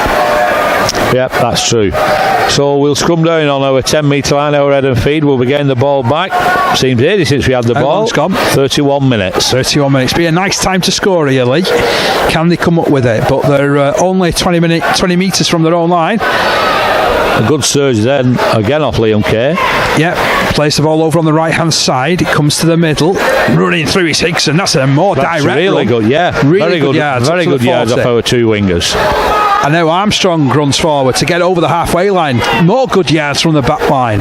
Yep, that's true. So we'll scrum down on our 10 metre line, our head and feed. We'll be getting the ball back. Seems ages since we had the ball. Gone? 31 minutes. 31 minutes. Be a nice time to score here, Leigh. Can they come up with it? But they're only 20 metres from their own line. A good surge then, again off Liam Kay. Yep, plays the ball over on the right hand side. It comes to the middle, running through his Hickson. That's a more direct really run. Good, yeah. Really very good yards. Very good yards off our 2 wingers. And now Armstrong runs forward to get over the halfway line. More good yards from the back line.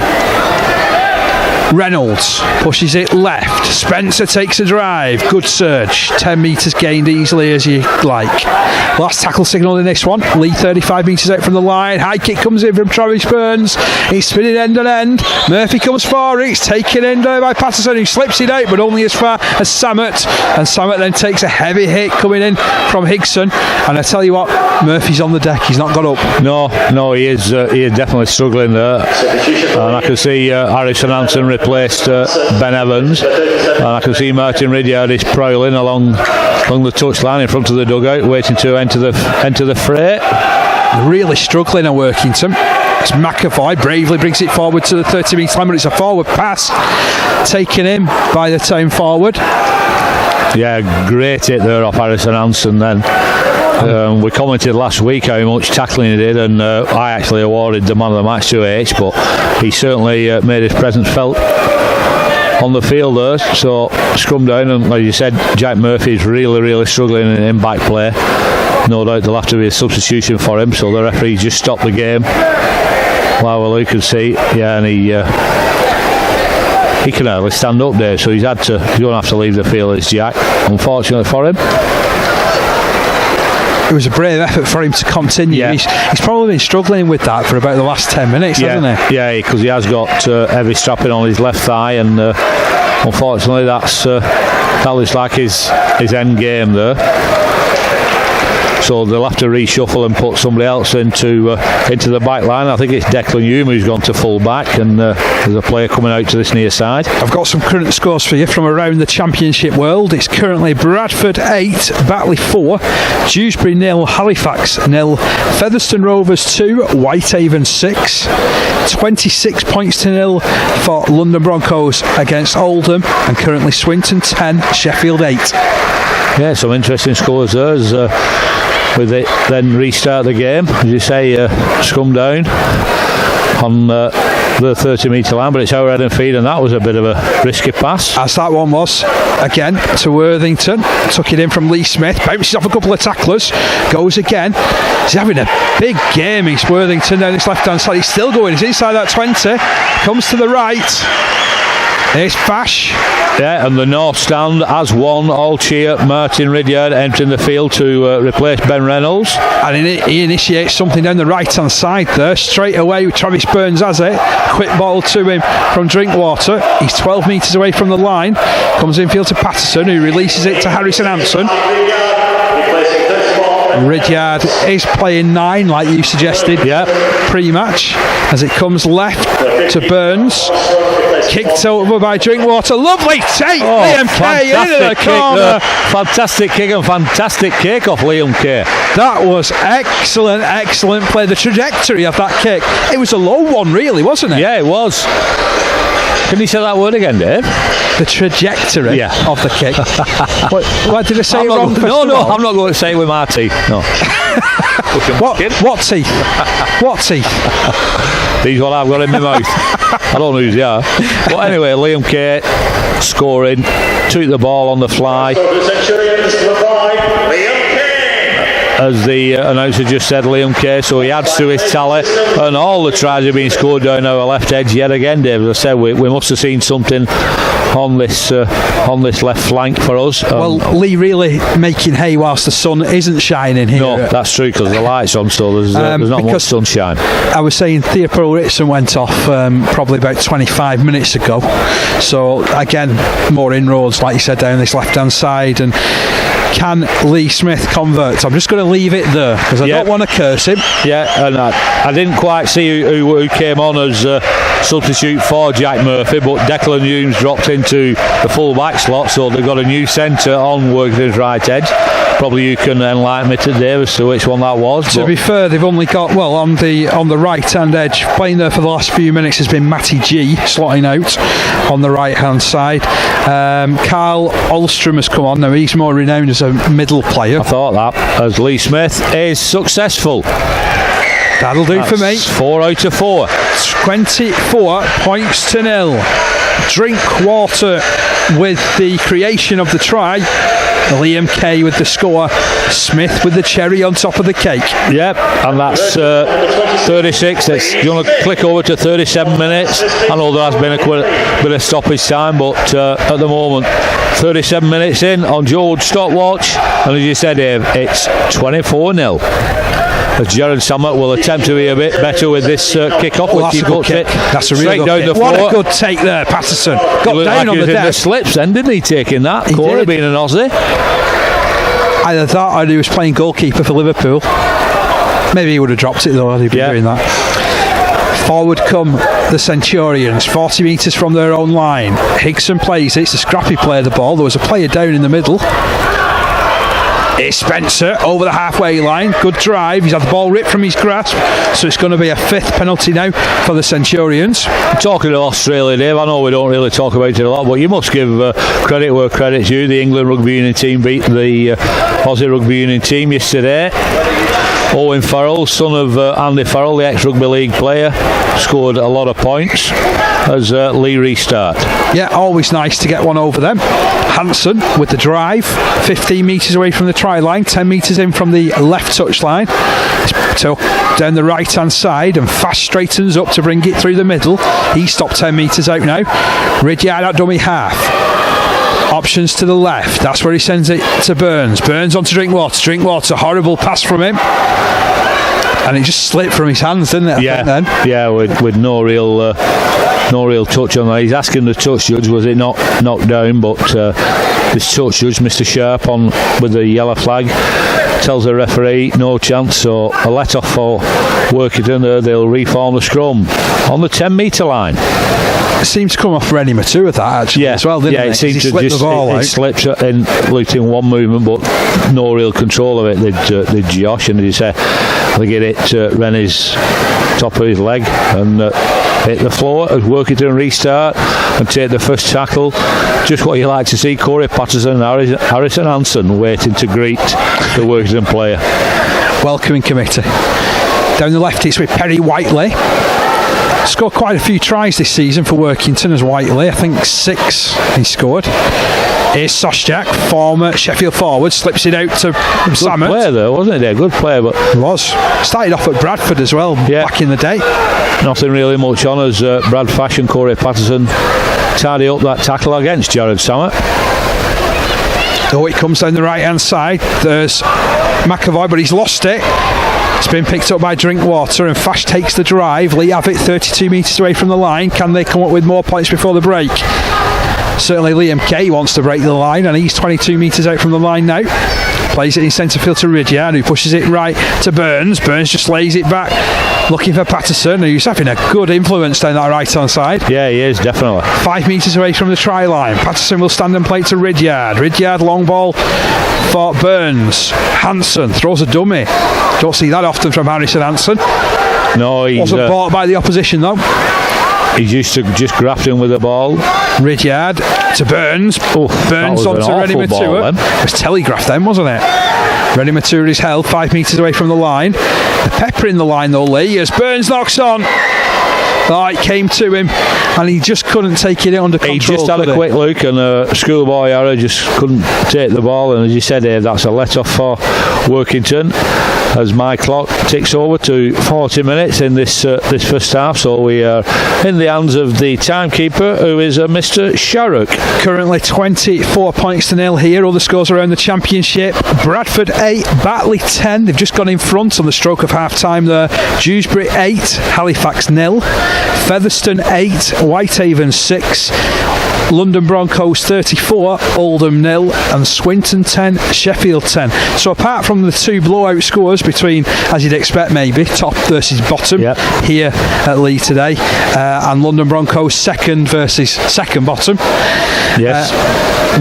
Reynolds pushes it left. Spencer takes a drive. Good surge. 10 metres gained easily as you like. Last tackle signal in this one. Leigh 35 metres out from the line. High kick comes in from Travis Burns. He's spinning end and end. Murphy comes forward. It's taken in there by Patterson, who slips it out, but only as far as Samet. And Samet then takes a heavy hit coming in from Hickson. And I tell you what, Murphy's on the deck. He's not got up. No, he is definitely struggling there. And I can see Harrison Hanson replaced Ben Evans, and I can see Martin Ridyard is prowling along the touchline in front of the dugout, waiting to enter the fray. Really struggling at Workington. As McAvoy bravely brings it forward to the 30 metre line, but it's a forward pass taken in by the town forward. Yeah, great hit there off Harrison Hanson then. We commented last week how much tackling he did, and I actually awarded the man of the match to H, but he certainly made his presence felt on the field there. So scrum down, and like you said, Jack Murphy is really struggling in back play. No doubt there'll have to be a substitution for him, so the referee just stopped the game. Well, you can see, yeah, and he can hardly stand up there, so he's going to have to leave the field as Jack, unfortunately for him. It was a brave effort for him to continue. Yeah. He's probably been struggling with that for about the last 10 minutes, hasn't he? Yeah, because he has got heavy strapping on his left thigh, and unfortunately, that looks like his end game there. So they'll have to reshuffle and put somebody else into the back line. I think it's Declan Hume who's gone to full back, and there's a player coming out to this near side. I've got some current scores for you from around the Championship world. It's currently Bradford 8, Batley 4, Dewsbury 0, Halifax 0, Featherstone Rovers 2, Whitehaven 6, 26 points to 0 for London Broncos against Oldham, and currently Swinton 10, Sheffield 8. Yeah, some interesting scores there. With it then restart the game, as you say, scrum down on the 30 metre line, but it's our head and feet, and that was a bit of a risky pass. As that one was, again to Worthington, took it in from Leigh Smith, bounces off a couple of tacklers, goes again. He's having a big game, he's Worthington down this left hand side. He's still going, he's inside that 20, comes to the right. It's Fash. Yeah, and the North Stand has won. All cheer. Martin Ridyard entering the field to replace Ben Reynolds. And he initiates something down the right hand side there. Straight away, Travis Burns has it. Quick ball to him from Drinkwater. He's 12 metres away from the line. Comes infield to Patterson, who releases it to Harrison Hanson. Ridyard is playing 9, like you suggested, pre-match, as it comes left to Burns. Kicked over by Drinkwater. Lovely take, Liam Kay into the corner. Fantastic kick and fantastic kick off Liam Kay. That was excellent play. The trajectory of that kick, it was a low one, really, wasn't it? Yeah, it was. Can you say that word again, Dave? The trajectory of the kick. What did I say wrong? No, I'm not going to say it with my teeth. No. What teeth? What teeth? These what I've got in my mouth. I don't know who's they are. But anyway, Liam Kay scoring, took the ball on the fly. As the announcer just said, Liam Kay, so he adds to his tally, and all the tries have been scored down our left edge yet again, Dave. As I said, we must have seen something on this left flank for us. Well, Leigh really making hay whilst the sun isn't shining here. No, that's true, because the light's on, so there's not much sunshine. I was saying Thea Pearl-Ritson went off probably about 25 minutes ago, so again, more inroads, like you said, down this left hand side. And can Leigh Smith convert? I'm just going to leave it there because I don't want to curse him. Yeah, and I didn't quite see who came on as substitute for Jack Murphy, but Declan Humes dropped into the full back slot, so they've got a new centre on Workington's right edge. Probably you can enlighten me today as to which one that was. To be fair, they've only got, on the right hand edge, playing there for the last few minutes has been Matty G slotting out on the right hand side. Carl Olstrom has come on. Now he's more renowned as a middle player. I thought that, as Leigh Smith is successful. That'll do for me. 4 out of 4. 24 points to 0. Drinkwater with the creation of the try. Liam Kay with the score. Smith with the cherry on top of the cake. Yep, and that's 36. You want to click over to 37 minutes. I know there has been a bit of stoppage time, but at the moment, 37 minutes in on George stopwatch, and as you said, Dave, it's 24-0. As Jared Sammut will attempt to be a bit better with this kick-off, which he puts it that's a really good kick. What a good take there, Patterson. Got down on the deck. In the slips then, didn't he, taking that? Corey being an Aussie. Either that or he was playing goalkeeper for Liverpool. Maybe he would have dropped it though, had he been doing that. Forward come the Centurions, 40 metres from their own line. Higson plays it. It's a scrappy play of the ball. There was a player down in the middle. It's Spencer over the halfway line. Good drive. He's had the ball ripped from his grasp, so it's going to be a 5th penalty now for the Centurions. Talking of Australia, Dave, I know we don't really talk about it a lot, but you must give credit where credit's due. The England Rugby Union team beat the Aussie Rugby Union team yesterday. Owen Farrell, son of Andy Farrell, the ex-rugby league player, scored a lot of points as Leigh restart. Yeah, always nice to get one over them. Hanson with the drive, 15 metres away from the try line, 10 metres in from the left touch line. So down the right hand side, and Fast straightens up to bring it through the middle. He stopped 10 metres out now. Ridyard at dummy half. Options to the left. That's where he sends it to Burns. Burns onto Drinkwater. Drinkwater, horrible pass from him. and it just slipped from his hands, didn't it? Yeah, with no real touch on that. He's asking the touch judge, was it not knocked down? But this touch judge, Mr. Sharp, on with the yellow flag, tells the referee no chance. So a let off for Workington. They'll reform the scrum on the 10-metre line. It seemed to come off Rennie Matua that actually as well, didn't it? It seemed to just it slips in, looked in one movement, but no real control of it. Did Josh, and he said they get it Rennie's top of his leg and hit the floor as Workington restart and take the first tackle. Just what you like to see. Corey Patterson and Harrison Hanson waiting to greet the Workington player. Welcoming committee. Down the left it's with Perry Whiteley. Scored quite a few tries this season for Workington as Whiteley. I think 6 he scored. Here's Soschak, former Sheffield forward, slips it out to Samet. Good player though, wasn't he? Good player, but he was. Started off at Bradford as well back in the day. Nothing really much on as Brad Fash and Corey Patterson tidy up that tackle against Jared Samet. Oh, it comes down the right hand side. There's McAvoy, but he's lost it. It's been picked up by Drinkwater, and Fash takes the drive. Leigh have it 32 metres away from the line. Can they come up with more points before the break? Certainly Liam Kay wants to break the line, and he's 22 metres out from the line now. Plays it in centre field to Ridyard, who pushes it right to Burns. Burns just lays it back, looking for Patterson, who's having a good influence down that right hand side. Yeah, he is, definitely. 5 metres away from the try line. Patterson will stand and play to Ridyard. Ridyard long ball for Burns. Hanson throws a dummy. Don't see that often from Harrison Hanson. No, he wasn't bought by the opposition though. He's used to just grafting with the ball. Ridyard to Burns. Burns on to Rennie Matua. It was telegraphed then, wasn't it? Rennie Matua is held 5 metres away from the line. The pepper in the line though, Leigh, as Burns knocks on. Oh, it came to him and he just couldn't take it under control. He just had a quick look, and schoolboy Harry just couldn't take the ball, and as you said here, that's a let off for Workington as my clock ticks over to 40 minutes in this first half. So we are in the hands of the timekeeper, who is Mr. Sharrock. Currently 24 points to nil here. All the scores around the championship. Bradford 8, Batley 10. They've just gone in front on the stroke of half time there. Dewsbury 8, Halifax 0, Featherstone 8, Whitehaven 6, London Broncos 34, Oldham 0, and Swinton 10, Sheffield 10. So apart from the 2 blowout scores between, as you'd expect maybe, top versus bottom here at Leigh today, and London Broncos second versus second bottom. Yes.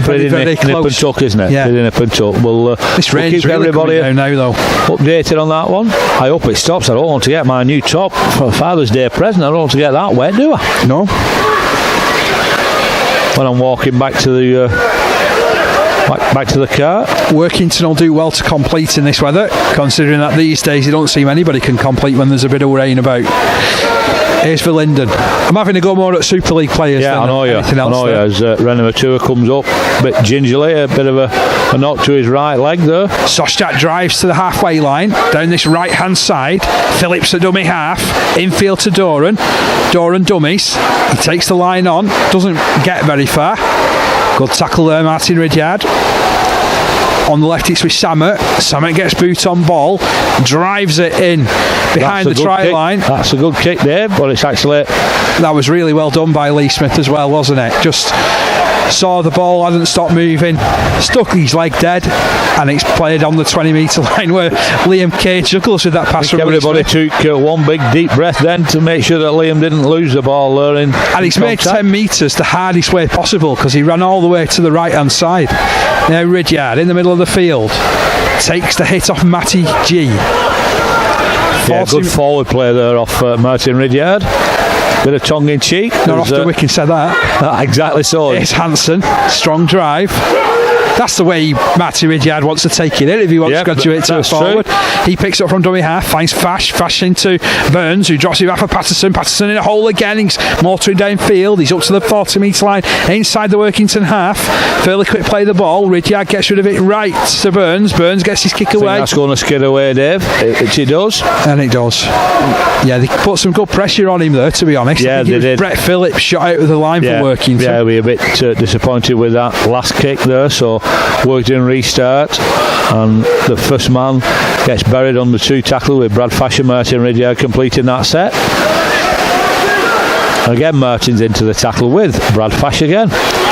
Very close. Nip and tuck, isn't it? Yeah. Nip and tuck. We'll keep really everybody now though updated on that one. I hope it stops. I don't want to get my new top for Father's Day present. I don't want to get that wet, do I? No. When I'm walking back to the back to the car. Workington will do well to complete in this weather, considering that these days you don't see anybody can complete when there's a bit of rain about. Here's for Linden. I'm having to go more at Super League players than anything else. I know as Rennie Matua comes up a bit gingerly, a bit of a knock to his right leg there. Soschak drives to the halfway line, down this right hand side. Phillips a dummy half, infield to Doran. Doran dummies. He takes the line on, doesn't get very far. Good tackle there, Martin Ridyard. On the left it's with Samet. Samet gets boot on ball, drives it in behind the try line. That's a good kick there, but it's actually... That was really well done by Lee Smith as well, wasn't it? Just saw the ball, hadn't stopped moving, stuck his leg dead, and it's played on the 20 metre line where Liam Kay juggles with that pass from everybody took one big deep breath then to make sure that Liam didn't lose the ball there and he's made 10 metres the hardest way possible because he ran all the way to the right hand side. Now Ridyard in the middle of the field takes the hit off Matty G. Yeah, good forward play there off Martin Ridyard. Bit of tongue in cheek. Not often we can say that. Exactly so. It's Hanson, strong drive. That's the way Matty Ridyard wants to take it in if he wants to graduate to a forward. True. He picks up from dummy half, finds Fash into Burns, who drops it back for Patterson. Patterson in a hole again, he's motoring downfield. He's up to the 40 metre line inside the Workington half. Fairly quick play the ball. Ridyard gets rid of it right to Burns. Burns gets his kick away. That's going to skid away, Dave, which he does. And it does. Yeah, they put some good pressure on him there, to be honest. Yeah, they did. Brett Phillips shot out of the line for Workington. Yeah, we were a bit disappointed with that last kick there, so Workington restart, and the first man gets buried on the 2 tackle with Brad Fasher, Martin Ridyard completing that set. And again, Martin's into the tackle with Brad Fasher again.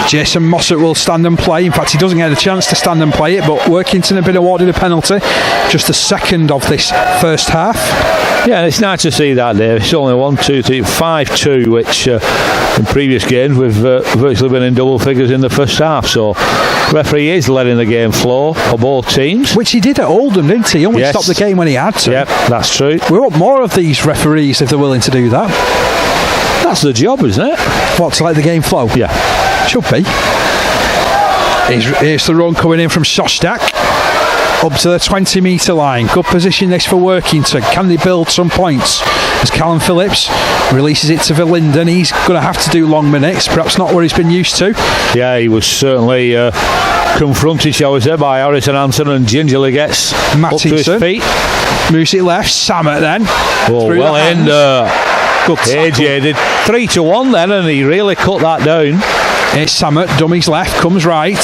Jason Mossett will stand and play. In fact, he doesn't get a chance to stand and play it, but Workington have been awarded a penalty, just the second of this first half. Yeah, it's nice to see that there. It's only 1, 2, 3, 5-2, which in previous games we've virtually been in double figures in the first half. So referee is letting the game flow for both teams. Which he did at Oldham, didn't he? He only stopped the game when he had to. Yep, that's true. We want more of these referees if they're willing to do that. That's the job, isn't it? What, to let the game flow? Yeah. Should be. Here's the run coming in from Shostak. Up to the 20-metre line. Good position this for Workington. Can they build some points? As Callum Phillips releases it to Verlinden, he's going to have to do long minutes, perhaps not what he's been used to. Yeah, he was certainly confronted, shall we say, by Harrison Hanson, and gingerly gets Mattinson up to his feet. Moves it left. Samet then. Oh, well in. Good AJ did 3-1 then, and he really cut that down. It's Samet, dummies left, comes right.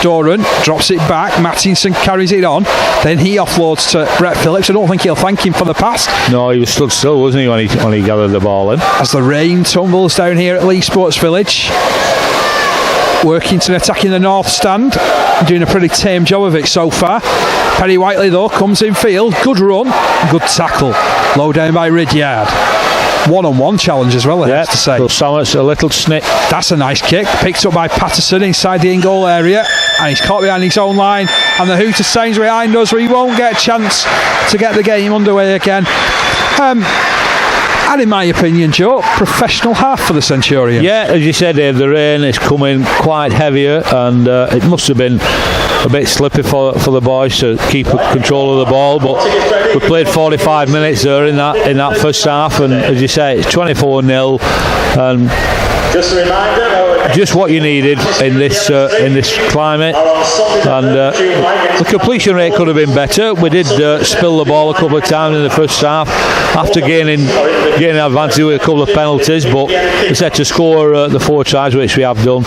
Doran drops it back. Mattinson carries it on. Then he offloads to Brett Phillips. I don't think he'll thank him for the pass. No, he was stood still, wasn't he, when he gathered the ball in? As the rain tumbles down here at Leigh Sports Village. Workington attacking the north stand, doing a pretty tame job of it so far. Perry Whiteley though comes in field. Good run, good tackle. Low down by Ridyard. One-on-one challenge as well, I have to say. So Samet's a little snip. That's a nice kick. Picked up by Patterson inside the in-goal area, and he's caught behind his own line. And the hooter signs behind us, where he won't get a chance to get the game underway again. And in my opinion, Joe, professional half for the Centurion. Yeah, as you said, Dave, the rain is coming quite heavier, and it must have been a bit slippy for the boys to keep control of the ball. But we played 45 minutes there in that first half, and as you say, it's 24-0, and just a reminder, just what you needed in this climate. And the completion rate could have been better. We did spill the ball a couple of times in the first half after gaining advantage with a couple of penalties, but we said to score the 4 tries, which we have done,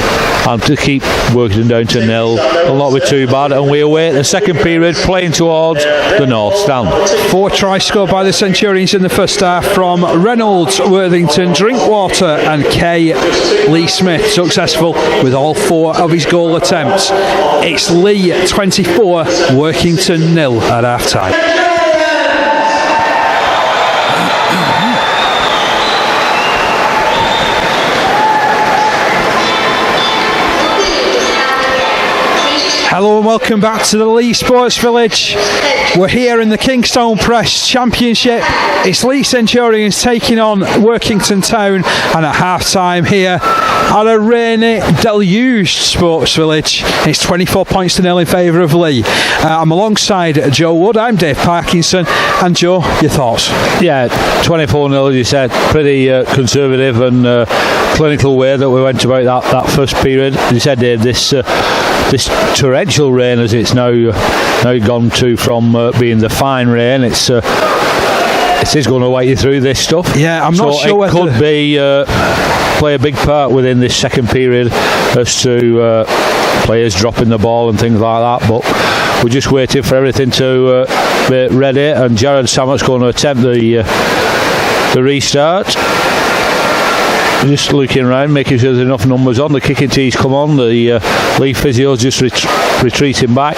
and to keep Workington down to 0 will not be too bad. And we await the second period, playing towards the north stand. 4 tries scored by the Centurions in the first half from Reynolds, Worthington, Drinkwater and Kay. Lee Smith successful with all 4 of his goal attempts. It's Leigh 24, Workington 0 at half time. Hello and welcome back to the Leigh Sports Village. We're here in the Kingstone Press Championship. It's Leigh Centurions taking on Workington Town, and at half time here at a rainy, deluged Sports Village, it's 24 points to 0 in favour of Leigh. I'm alongside Joe Wood. I'm Dave Parkinson, and Joe, your thoughts? Yeah, 24-0 as you said, pretty conservative and clinical way that we went about that first period. As you said, Dave, this torrential rain, as it's now gone to from being the fine rain, it is going to weigh you through this stuff. Yeah, I'm not sure it could be play a big part within this second period as to players dropping the ball and things like that, but we're just waiting for everything to be ready, and Jared Samet's going to attempt the restart. Just looking around, making sure there's enough numbers on. The kicking tees come on. The Leigh physio's just retreating back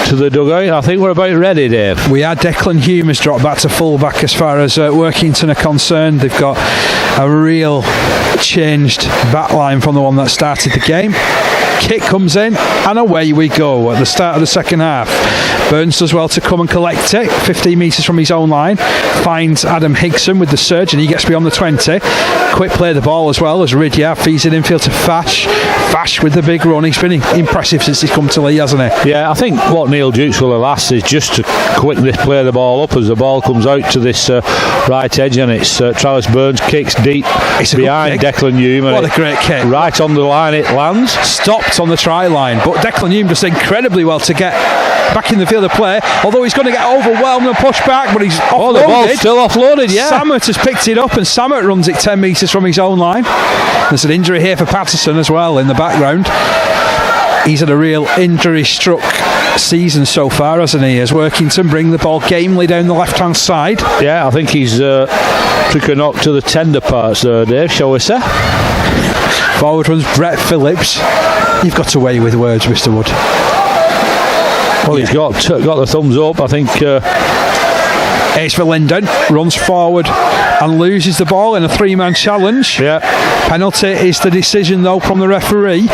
to the dugout. I think we're about ready, Dave. We are. Declan Hume has dropped back to full-back as far as Workington are concerned. They've got a real changed back line from the one that started the game. Kick comes in and away we go at the start of the second half. Burns does well to come and collect it 15 metres from his own line, finds Adam Higson with the surge and he gets beyond the 20. Quick play the ball as well as Ridyard feeds it infield to Fash with the big run. He's been impressive since he's come to Leigh, hasn't he? Yeah, I think what Neil Dukes will have asked is just to quickly play the ball up as the ball comes out to this right edge, and it's Travis Burns kicks deep behind Declan Hume. What a great kick. Right on the line it lands. Stopped on the try line, but Declan Hume does incredibly well to get back in the field of play, although he's going to get overwhelmed and pushed back, but he's offloaded. The ball's still offloaded, yeah. Samet has picked it up and Samet runs it 10 metres from his own line. There's an injury here for Patterson as well in the background. He's had a real injury-struck season so far, hasn't he? As Workington bring the ball gamely down the left-hand side. Yeah, I think he's took a knock to the tender parts there, Dave, shall we say? Forward runs Brett Phillips. You've got away with words, Mr. Wood. Well, he's got the thumbs up, I think. It's for Linden, runs forward and loses the ball in a 3-man challenge. Yeah. Penalty is the decision, though, from the referee.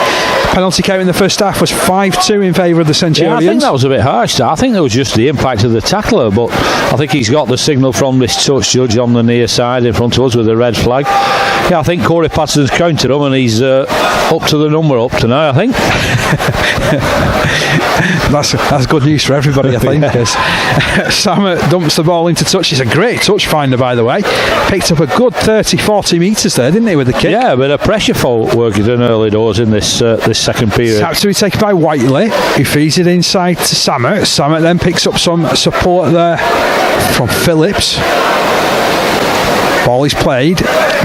Penalty count in the first half was 5-2 in favour of the Centurions. Yeah, I think that was a bit harsh. I think it was just the impact of the tackler, but I think he's got the signal from this touch judge on the near side in front of us with the red flag. Yeah, I think Corey Patterson's counted him and he's up to the number up to now, I think. That's good news for everybody, I think. Sam dumps the ball into touch. He's a great touch finder, by the way. Picked up a good 30-40 metres there, didn't he, with the kick? Yeah, a bit of pressure for Workington early doors in this second period. It's to be taken by Whiteley, who feeds it inside to Samet. Samet then picks up some support there from Phillips. Ball is played.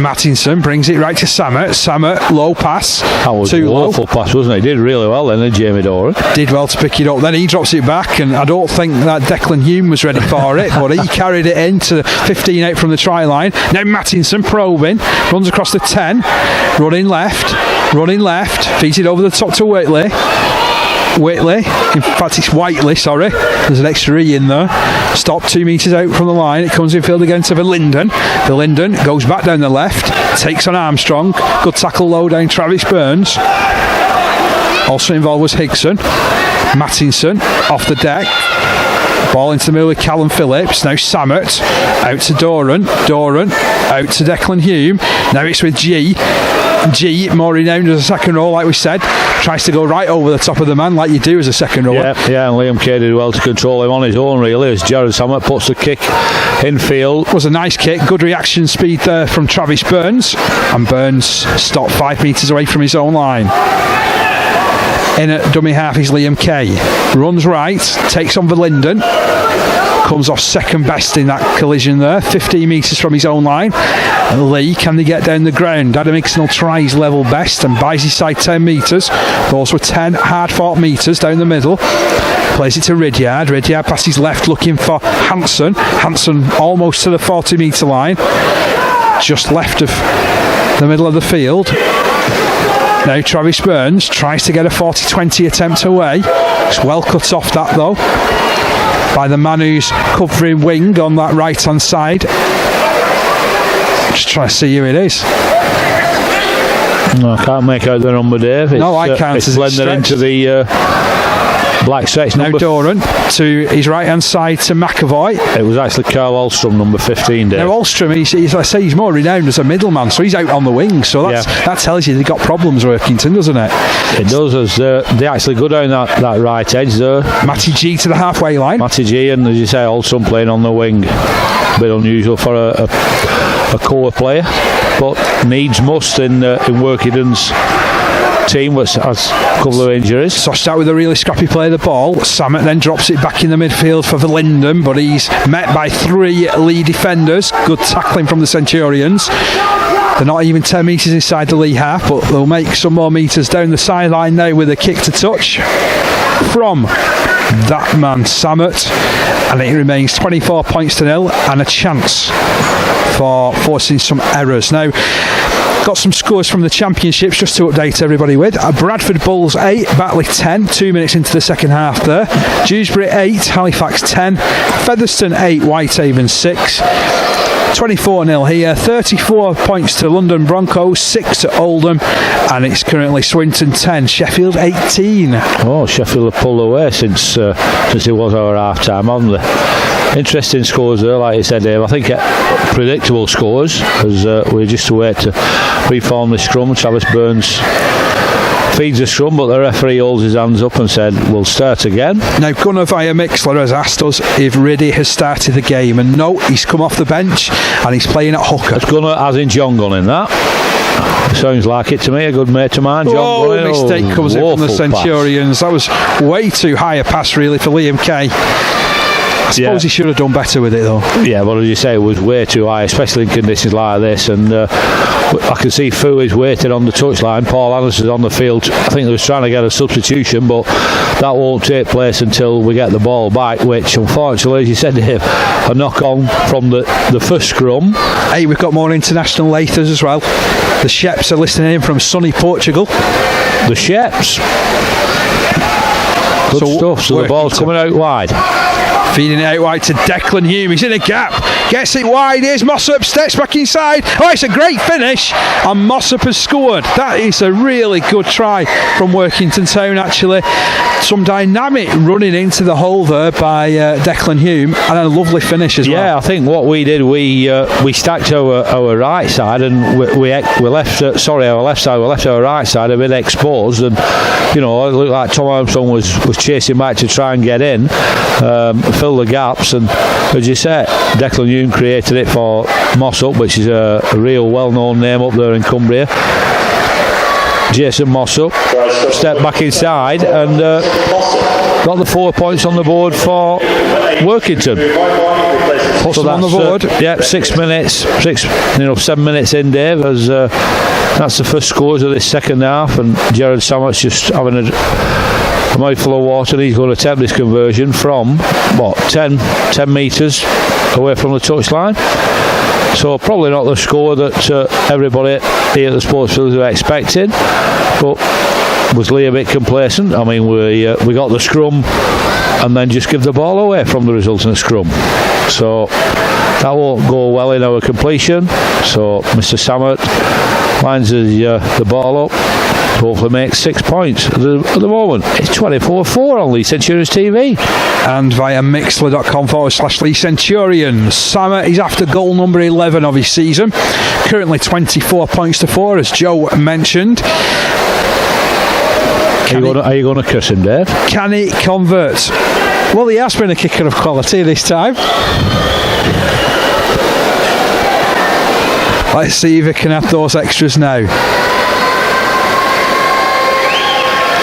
Mattinson brings it right to Samet. Samet, low pass. That was too a awful pass, wasn't it? He did really well then, Jamie Doran. Did well to pick it up. Then he drops it back, and I don't think that Declan Hume was ready for it, but he carried it into 15-8 from the try line. Now Mattinson probing, runs across the 10, running left, feeds it over the top to Whitley. In fact it's Whiteley, sorry, there's an extra E in there. Stop 2 metres out from the line. It comes in field again to Verlinden. Verlinden goes back down the left, takes on Armstrong. Good tackle low down Travis Burns. Also involved was Higson. Mattinson off the deck. Ball into the middle with Callum Phillips. Now Samet out to Doran out to Declan Hume. Now it's with G, more renowned as a second row, like we said, tries to go right over the top of the man like you do as a second rower. Yeah, and Liam Kay did well to control him on his own, really, as Jared Samet puts the kick in field. It was a nice kick, good reaction speed there from Travis Burns, and Burns stopped 5 metres away from his own line. In at dummy half is Liam Kay. Runs right, takes on Verlinden. Comes off second best in that collision there, 15 metres from his own line. Leigh, can they get down the ground? Adam Ixnell tries level best and buys his side 10 metres. Those were 10 hard-fought metres down the middle. Plays it to Ridyard. Ridyard passes left looking for Hanson. Hanson almost to the 40-metre line. Just left of the middle of the field. Now Travis Burns tries to get a 40-20 attempt away. It's well cut off that though by the man who's covering wing on that right hand side. Just trying to see who it is. No, I can't make out the number, Dave. No, I can't. It's blended into the black stretch now number. Doran to his right hand side to McAvoy. It was actually Carl Alstrom, number 15, Dave. Now Alstrom, he's more renowned as a middleman, so he's out on the wing, so that tells you they've got problems, Workington, doesn't it? It does, as they actually go down that right edge there. Matty G to the halfway line. Matty G, and as you say, Alstrom playing on the wing. A bit unusual for a core player, but needs must in Workington's team, which has a couple of injuries. Soshed out with a really scrappy play of the ball. Samet then drops it back in the midfield for Verlinden, but he's met by 3 Leigh defenders. Good tackling from the Centurions. They're not even 10 metres inside the Leigh half, but they'll make some more metres down the sideline now with a kick to touch from that man Samet, and it remains 24 points to 0 and a chance for forcing some errors. Now, got some scores from the championships just to update everybody with. Bradford Bulls 8, Batley 10, 2 minutes into the second half there. Dewsbury 8, Halifax 10, Featherstone 8, Whitehaven 6. 24-0 here, 34 points to London Broncos, 6 to Oldham, and it's currently Swinton 10, Sheffield 18. Oh, Sheffield have pulled away since it was our half time, haven't they? Interesting scores there, like you said, Dave. I think predictable scores, as we just wait to reform the scrum. Travis Burns feeds the scrum, but the referee holds his hands up and said we'll start again. Now Gunnar via Mixler has asked us if Riddy has started the game, and no, he's come off the bench and he's playing at hooker. It's Gunnar as in John Gunn in that. Sounds like it to me, a good mate of mine, John Gunn. Mistake comes in from the Centurions. That was way too high a pass really for Liam Kay. I suppose he should have done better with it though. Yeah, but as you say, it was way too high, especially in conditions like this. And I can see Fu is waiting on the touchline. Paul Anderson's on the field. I think they was trying to get a substitution, but that won't take place until we get the ball back, which unfortunately, as you said, Dave, a knock on from the first scrum. Hey, we've got more international laters as well. The Sheps are listening in from sunny Portugal. The Sheps. Good stuff. So the ball's coming out wide. Feeding it out wide to Declan Hume. He's in a gap. Gets it wide. Here's Mossop. Steps back inside. Oh, it's a great finish. And Mossop has scored. That is a really good try from Workington Town, actually. Some dynamic running into the hole there by Declan Hume. And a lovely finish as well. Yeah, I think what we did, we stacked our right side and we left, our left side, we left our right side a bit exposed. And, it looked like Tom Armstrong was chasing back to try and get in. Fill the gaps, and as you say, Declan Hume created it for Mossop, which is a real well-known name up there in Cumbria. Jason Mossop stepped back inside and got the 4 points on the board for Workington. Puts them on the board. 7 minutes in, Dave, as that's the first scores of this second half, and Jared Sammett's just having a mouthful of water. He's going to attempt this conversion from 10 metres away from the touchline. So probably not the score that everybody here at the Sports Village were expecting, but was Leigh a bit complacent? I mean, we got the scrum and then just give the ball away from the resultant scrum. So that won't go well in our completion. So Mr. Sammett lines the ball up. Hopefully makes 6 points. At the moment, it's 24-4 on Leigh Centurions TV. And via mixler.com/Leigh Centurions. Sammett is after goal number 11 of his season. Currently 24 points to 4, as Joe mentioned. Are you going to curse him, Dave? Can he convert? Well, he has been a kicker of quality this time. Let's see if he can have those extras now.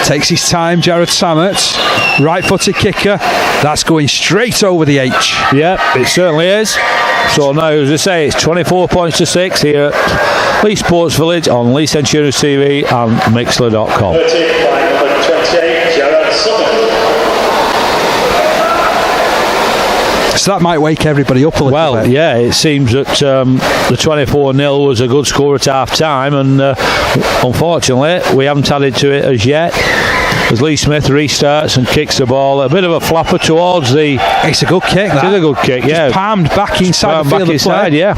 Takes his time, Jared Sammett. Right-footed kicker. That's going straight over the H. Yeah, it certainly is. So now, as I say, it's 24 points to 6 here at Leigh Sports Village on Leigh Centurions TV and Mixler.com. So that might wake everybody up a little bit. Well, yeah, it seems that the 24-0 was a good score at half-time, and unfortunately, we haven't added to it as yet. As Lee Smith restarts and kicks the ball, a bit of a flapper towards the... It's a good kick, that. It is a good kick, yeah. Just palmed back inside the field of play. Yeah.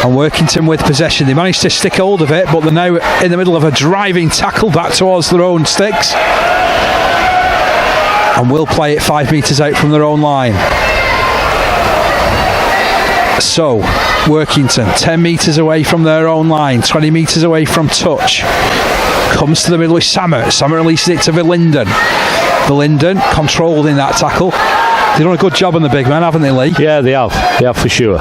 And Workington with possession. They managed to stick hold of it, but they're now in the middle of a driving tackle back towards their own sticks. And will play it 5 metres out from their own line. So, Workington, 10 metres away from their own line, 20 metres away from touch. Comes to the middle with Sammett. Sammett releases it to Verlinden. Verlinden controlled in that tackle. They've done a good job on the big man, haven't they, Leigh? Yeah, they have. They have for sure.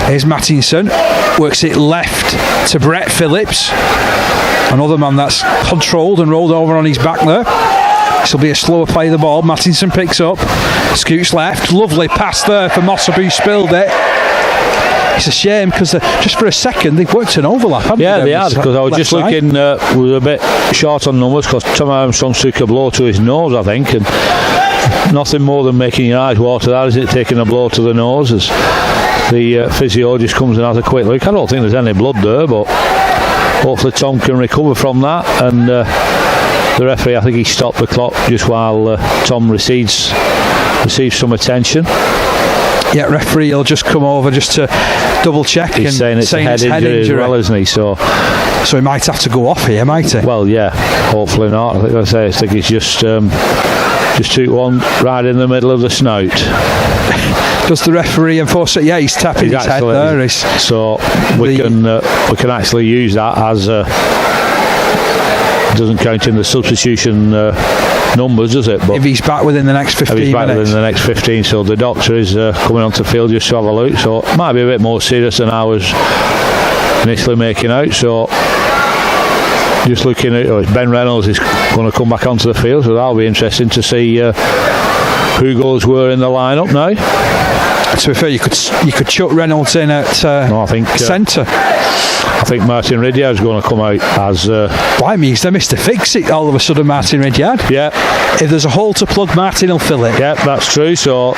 Here's Mattinson. Works it left to Brett Phillips. Another man that's controlled and rolled over on his back there. This will be a slower play of the ball. Mattinson picks up. Scoots left. Lovely pass there for Mossop, who spilled it. It's a shame because just for a second they've worked an overlap, haven't they? Yeah, they had, because I was just looking, we were a bit short on numbers because Tom Armstrong took a blow to his nose, I think, and nothing more than making your eyes water, that is it, taking a blow to the nose as the physio just comes and has a quick look. I don't think there's any blood there, but hopefully Tom can recover from that, and the referee, I think he stopped the clock just while Tom receives some attention. Yeah, referee will just come over just to double check. He's saying it's a head injury as well, isn't he? So he might have to go off here, might he? Well, yeah, hopefully not. I think he's just took one right in the middle of the snout. Does the referee enforce it? Yeah, he's tapping his head there. So we can actually use that as doesn't count in the substitution numbers, does it? But if he's back within the next 15 minutes. If he's back within the next 15, so the doctor is coming onto the field just to have a look. So it might be a bit more serious than I was initially making out. So just looking at Ben Reynolds is going to come back onto the field, so that'll be interesting to see who goes where in the lineup now? To be fair, you could chuck Reynolds in at I think centre. I think Martin Ridyard is going to come out as. Blimey, he's the Mr. Fix-It all of a sudden, Martin Ridyard. Yeah. If there's a hole to plug, Martin will fill it. Yeah, that's true. So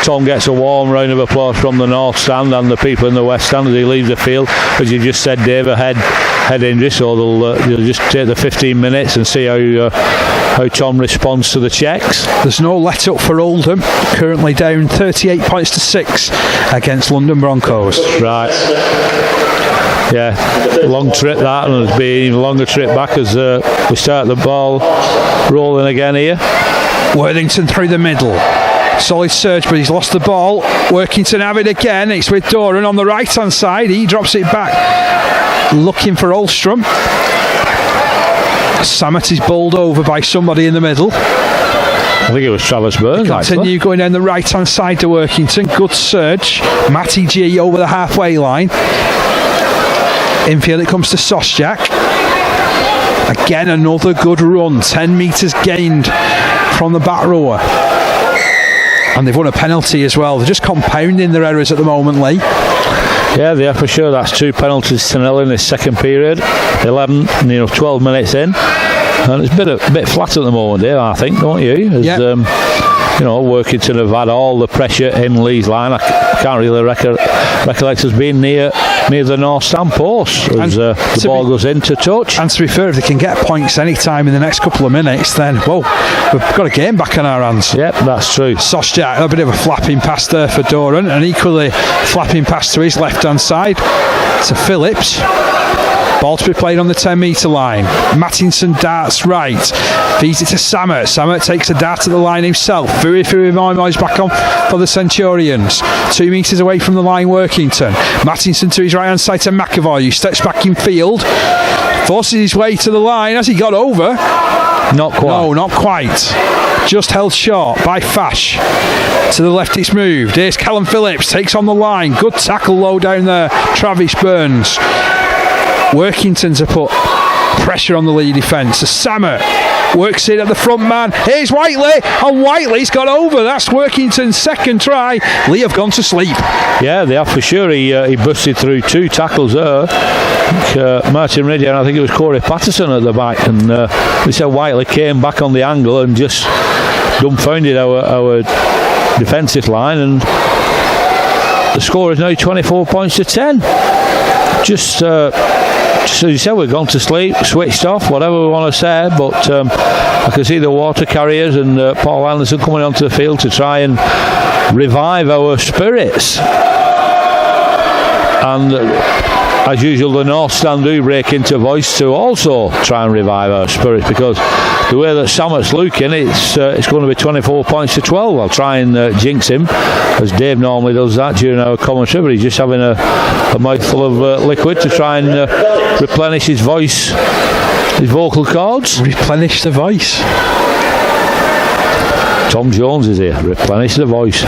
Tom gets a warm round of applause from the north stand and the people in the west stand as he leaves the field. As you just said, Dave, a head injury, so they'll just take the 15 minutes and see how Tom responds to the checks. There's no let up for Oldham, currently down 38 points to 6 against London Broncos. Right. Yeah, long trip that, and there's been an even longer trip back as we start the ball rolling again here. Worthington through the middle. Solid surge, but he's lost the ball. Workington have it again. It's with Doran on the right hand side. He drops it back, looking for Ulstrom. Samet is bowled over by somebody in the middle. I think it was Travis Burns. Continue going down the right hand side to Workington. Good surge. Matty G over the halfway line. Infield it comes to Sosjak. Again, another good run. 10 metres gained from the back rower. And they've won a penalty as well. They're just compounding their errors at the moment, Leigh. Yeah, they are for sure. That's 2 penalties to 0 in this second period. 12 minutes in. And it's a bit flat at the moment here, I think, don't you? Workington have had all the pressure in Leigh's line. I can't really recollect us being near the north stand post as the ball goes into touch. And to be fair, if they can get points any time in the next couple of minutes, then we've got a game back on our hands. Yep, that's true. Sosjak, a bit of a flapping pass there for Doran, and equally flapping pass to his left hand side to Phillips. Ball to be played on the 10 metre line. Mattinson darts right, feeds it to Samet. Samet takes a dart at the line himself. Fui Moimo's back on for the Centurions. 2 metres away from the line, Workington. Mattinson to his right hand side to McAvoy, who steps back in field, forces his way to the line. Has he got over? Not quite. No, not quite. Just held short by Fash. To the left it's moved. Here's Callum Phillips, takes on the line. Good tackle low down there, Travis Burns. Workington to put pressure on the Leigh defence. Samet works it at the front man. Here's Whiteley, and Whiteley's got over. That's Workington's second try. Leigh have gone to sleep. Yeah, they have for sure. He busted through 2 tackles there. Martin Ridyard, and I think it was Corey Patterson at the back, and we said Whiteley came back on the angle and just dumbfounded our defensive line, and the score is now 24 points to 10. Just as you said, we've gone to sleep, switched off, whatever we want to say, but I can see the water carriers and Paul Anderson coming onto the field to try and revive our spirits. And as usual, the North Stand do break into voice to also try and revive our spirits, because the way that Samet's looking, it's going to be 24 points to 12. I'll try and jinx him, as Dave normally does that during our commentary, but he's just having a mouthful of liquid to try and replenish his voice, his vocal cords. Replenish the voice. Tom Jones is here. Replenish the voice.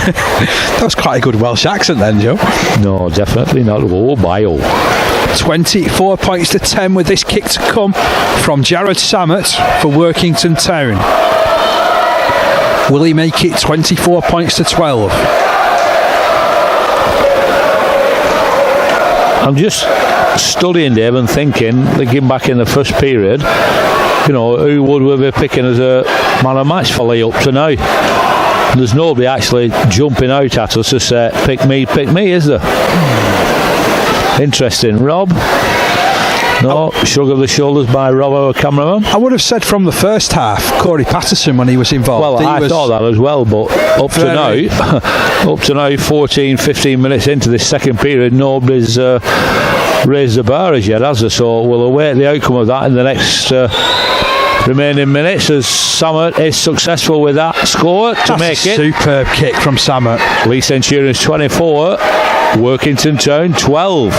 That was quite a good Welsh accent then, Joe. No, definitely not. Oh, bio. 24 points to 10 with this kick to come from Jared Samet for Workington Town. Will he make it 24 points to 12? I'm just studying Dave and thinking back in the first period, who would we be picking as a man of match for Leigh up to now? There's nobody actually jumping out at us to say, pick me, is there? Interesting. Rob? No, shrug of the shoulders by Rob, our cameraman. I would have said from the first half, Corey Patterson when he was involved. Well, I thought that as well, but up to now, 14, 15 minutes into this second period, nobody's raised the bar as yet, has there? So we'll await the outcome of that in the next remaining minutes, as Samet is successful with that score to make it. Superb kick from Samet. Leigh Centurions 24, Workington Town 12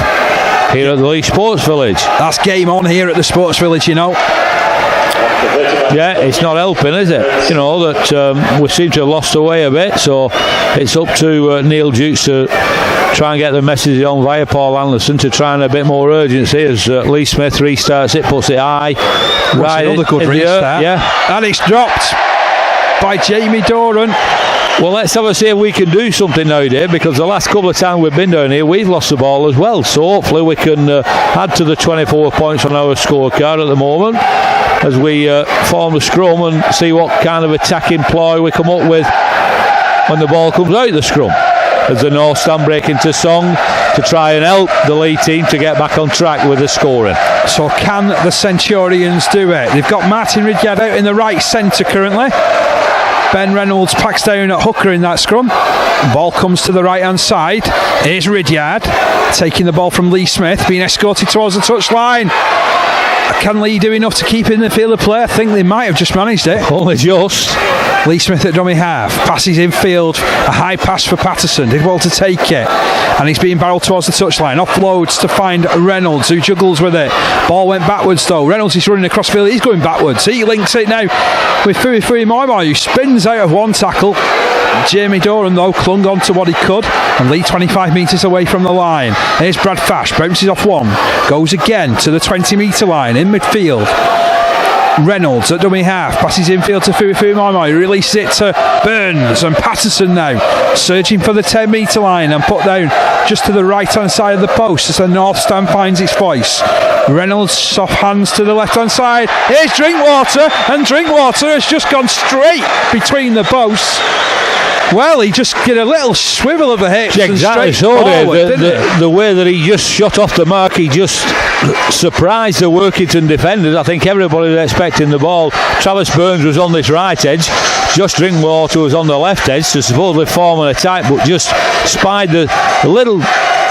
here at the Leigh Sports Village. That's game on here at the Sports Village, Yeah, it's not helping, is it? That we seem to have lost away a bit, so it's up to Neil Dukes to try and get the message on via Paul Anderson to try and a bit more urgency as Lee Smith restarts it, puts it high. Right, another good restart. Yeah. And it's dropped. by Jamie Doran. Well, let's have a see if we can do something now, Dave, because the last couple of times we've been down here, we've lost the ball as well. So hopefully we can add to the 24 points on our scorecard at the moment as we form the scrum and see what kind of attacking ploy we come up with when the ball comes out of the scrum. As the North stand break into song to try and help the Leigh team to get back on track with the scoring. So can the Centurions do it? They've got Martin Ridyard out in the right centre currently. Ben Reynolds packs down at hooker in that scrum. Ball comes to the right hand side. Here's Ridyard taking the ball from Leigh Smith, being escorted towards the touchline. Can Leigh do enough to keep in the field of play? I think they might have just managed it. Only just. Leigh Smith at dummy half, passes infield, a high pass for Patterson, did well to take it, and he's being barreled towards the touchline, offloads to find Reynolds, who juggles with it. Ball went backwards though. Reynolds is running across field, he's going backwards, he links it now with Fui Moimoi, who spins out of one tackle. Jamie Doran though clung on to what he could, and Leigh 25 metres away from the line. Here's Brad Fash, bounces off one, goes again to the 20 metre line in midfield. Reynolds at dummy half, passes infield to Fui Moimoi, releases it to Burns, and Patterson now searching for the 10 metre line and put down just to the right hand side of the post as the North stand finds its voice. Reynolds soft hands to the left hand side. Here's Drinkwater, and Drinkwater has just gone straight between the posts. Well, he just did a little swivel of the hips and straight forward, the way that he just shot off the mark, he just surprised the Workington defenders. I think everybody was expecting the ball. Travis Burns was on this right edge, Josh Drinkwater was on the left edge to supposedly form an attack, but just spied the little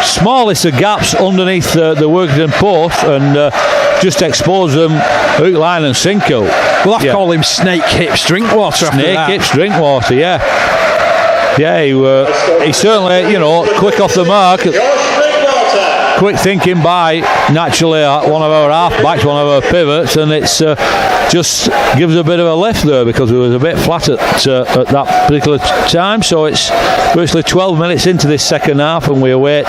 smallest of gaps underneath the Workington post and just exposed them hook, line and sinker. We'll have to call him Snake Hips Drinkwater. Snake Hips Drinkwater, yeah. Yeah, he certainly, quick off the mark. Quick thinking by naturally one of our half-backs, one of our pivots, and it's just gives a bit of a lift there because it was a bit flat at that particular time. So it's virtually 12 minutes into this second half, and we await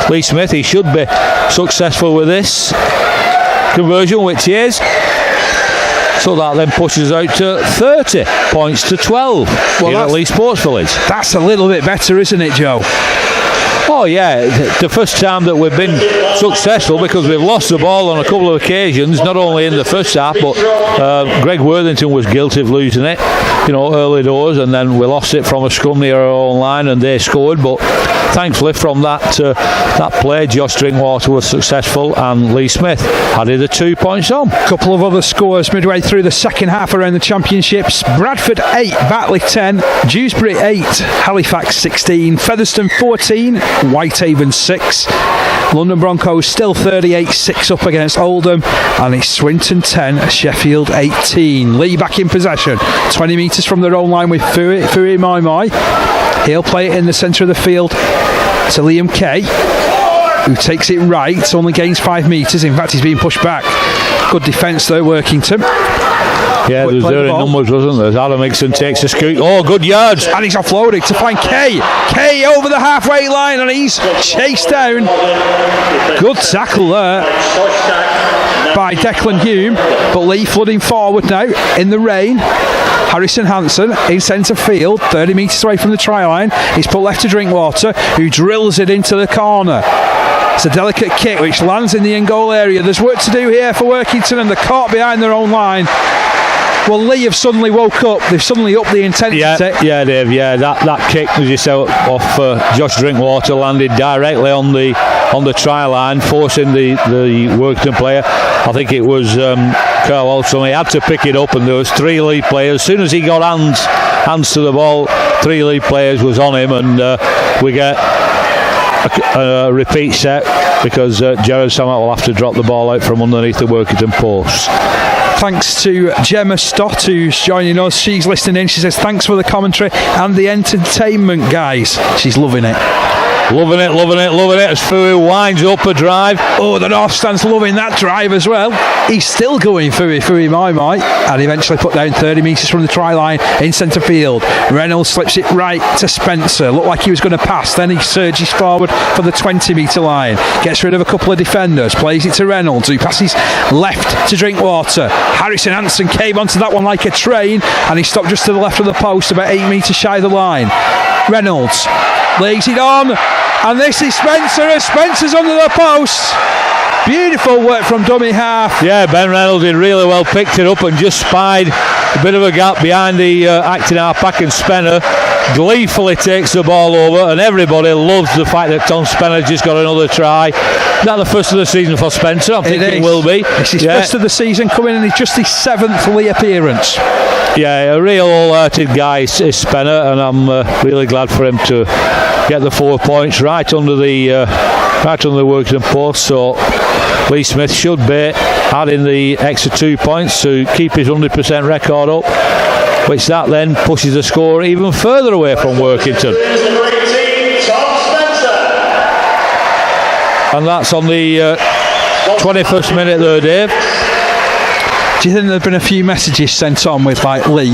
Leigh Smith. He should be successful with this conversion, which he is. So that then pushes out to 30 points to 12 here at Leigh Sports Village. That's a little bit better, isn't it, Joe? Oh yeah, the first time that we've been successful, because we've lost the ball on a couple of occasions, not only in the first half, but Greg Worthington was guilty of losing it, early doors, and then we lost it from a scrum near our own line and they scored, but thankfully from that play, Josh Drinkwater was successful and Leigh Smith added the 2 points on. A couple of other scores midway through the second half around the championships. Bradford 8, Batley 10, Dewsbury 8, Halifax 16, Featherstone 14, Whitehaven 6. London Broncos still 38-6 up against Oldham, and it's Swinton 10, Sheffield 18. Leigh back in possession, 20 metres from their own line with Fui Moimoi. He'll play it in the centre of the field to Liam Kay, who takes it right, only gains 5 metres. In fact, he's being pushed back. Good defence though, Workington. Yeah, there was there in numbers, wasn't there? Adam Hickson takes a scoot. Oh, good yards. And he's offloaded to find Kay. Kay over the halfway line, and he's chased down. Good tackle there by Declan Hume. But Leigh flooding forward now in the rain. Harrison Hansen in centre field, 30 metres away from the try line. He's put left to Drinkwater, who drills it into the corner. It's a delicate kick which lands in the end goal area. There's work to do here for Workington, and they're caught behind their own line. Well, Leigh have suddenly woke up. They've suddenly upped the intensity. Yeah, Dave. Yeah, that kick, as you said, off Josh Drinkwater landed directly on the try line, forcing the Workington player. I think it was Carl Olson. He had to pick it up, and there was 3 Leigh players. As soon as he got hands to the ball, 3 Leigh players was on him, and we get a repeat set because Jared Samet will have to drop the ball out from underneath the Workington post. Thanks to Gemma Stott, who's joining us. She's listening in. She says, thanks for the commentary and the entertainment, guys. She's loving it. Loving it as Fui winds up a drive. Oh, the North Stand's loving that drive as well. He's still going Fui my, and eventually put down 30 metres from the try line in centre field. Reynolds slips it right to Spencer. Looked like he was going to pass, then he surges forward for the 20 metre line. Gets rid of a couple of defenders, plays it to Reynolds, who passes left to Drinkwater. Harrison Hansen came onto that one like a train, and he stopped just to the left of the post, about 8 metres shy of the line. Reynolds lays it on, and this is Spencer, as Spencer's under the post. Beautiful work from dummy half. Yeah, Ben Reynolds did really well, picked it up and just spied a bit of a gap behind the acting half back, and Spencer gleefully takes the ball over, and everybody loves the fact that Tom Spencer just got another try. Is that the first of the season for Spencer? I think it will be. It's his first of the season coming in, it's just his 7th league appearance. Yeah, a real all-hearted guy is Spencer, and I'm really glad for him to get the 4 points right under the Workington post. So Leigh Smith should be adding the extra 2 points to keep his 100% record up, which that then pushes the score even further away from Workington. And that's on the 21st minute there, Dave. Do you think there have been a few messages sent on with like Leigh?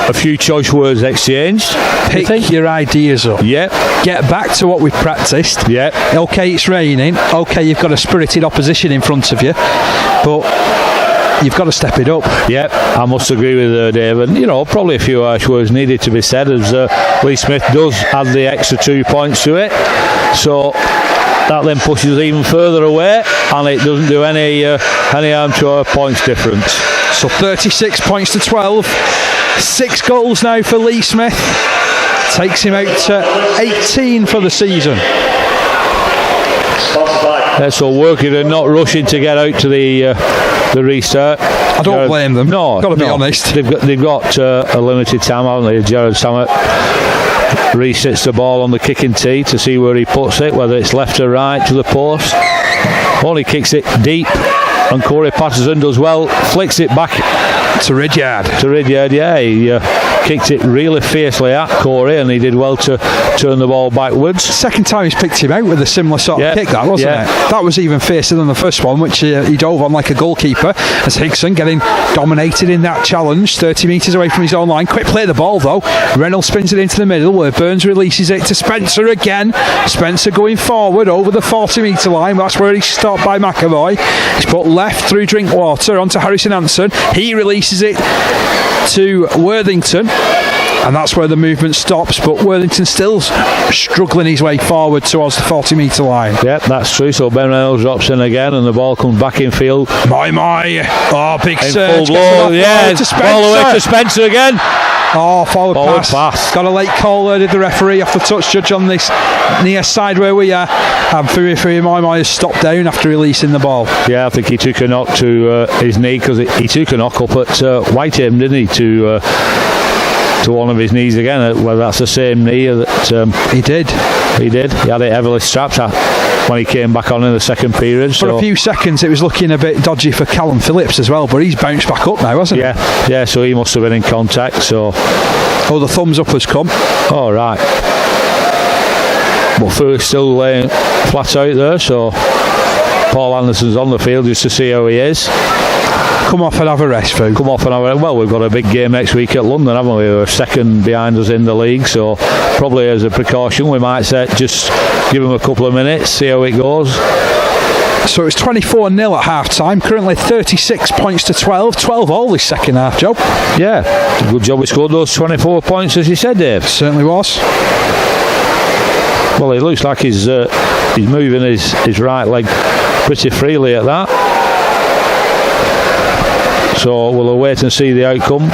A few choice words exchanged. Pick your ideas up. Yep. Get back to what we've practiced. Yep. Okay, it's raining. Okay, you've got a spirited opposition in front of you, but you've got to step it up. Yep, I must agree with Dave. And probably a few harsh words needed to be said, as Leigh Smith does add the extra 2 points to it. So that then pushes us even further away, and it doesn't do any harm to our points difference. So 36 points to 12. 6 goals now for Leigh Smith. Takes him out to 18 for the season. So Workington not rushing to get out to the restart. I don't blame them. No, got to be honest. They've got a limited time, haven't they? Jared Samet resits the ball on the kicking tee to see where he puts it, whether it's left or right to the post. Only kicks it deep, and Corey Patterson does well, flicks it back to Ridyard. Yeah, he kicked it really fiercely at Corey, and he did well to turn the ball backwards. Second time he's picked him out with a similar sort of kick, that wasn't it? That was even fiercer than the first one, which he dove on like a goalkeeper, as Higson getting dominated in that challenge, 30 metres away from his own line. Quick play of the ball though. Reynolds spins it into the middle, where Burns releases it to Spencer again. Spencer going forward over the 40 metre line. That's where he's stopped by McAvoy. He's put left through Drinkwater onto Harrison Hansen. He releases it to Worthington, and that's where the movement stops, but Worthington still struggling his way forward towards the 40 metre line. Yep, that's true. So Ben Reynolds drops in again, and the ball comes back in field. My. Oh, big in surge. Full blow. Yeah, ball away to Spencer again. Oh, forward pass. Got a late call there, did the referee off the touch judge on this near side where we are. And Fui my has stopped down after releasing the ball. Yeah, I think he took a knock to his knee, because he took a knock up at Whiteham, didn't he, to one of his knees again, whether that's the same knee that he did. He had it heavily strapped when he came back on in the second period. For a few seconds it was looking a bit dodgy for Callum Phillips as well, but he's bounced back up now, hasn't he? Yeah, so he must have been in contact. So the thumbs up has come. Oh, right. But Fu's still laying flat out there, so Paul Anderson's on the field just to see how he is. Come off and have a rest, Fu. Well, we've got a big game next week at London, haven't we? We're second behind us in the league, so probably as a precaution we might say just give him a couple of minutes, see how it goes. So it's 24-0 at half time, currently 36 points to 12 all this second half, Joe. Yeah, good job we scored those 24 points, as you said, Dave. Certainly was. Well, it looks like he's moving his right leg pretty freely at that. So we'll wait and see the outcome.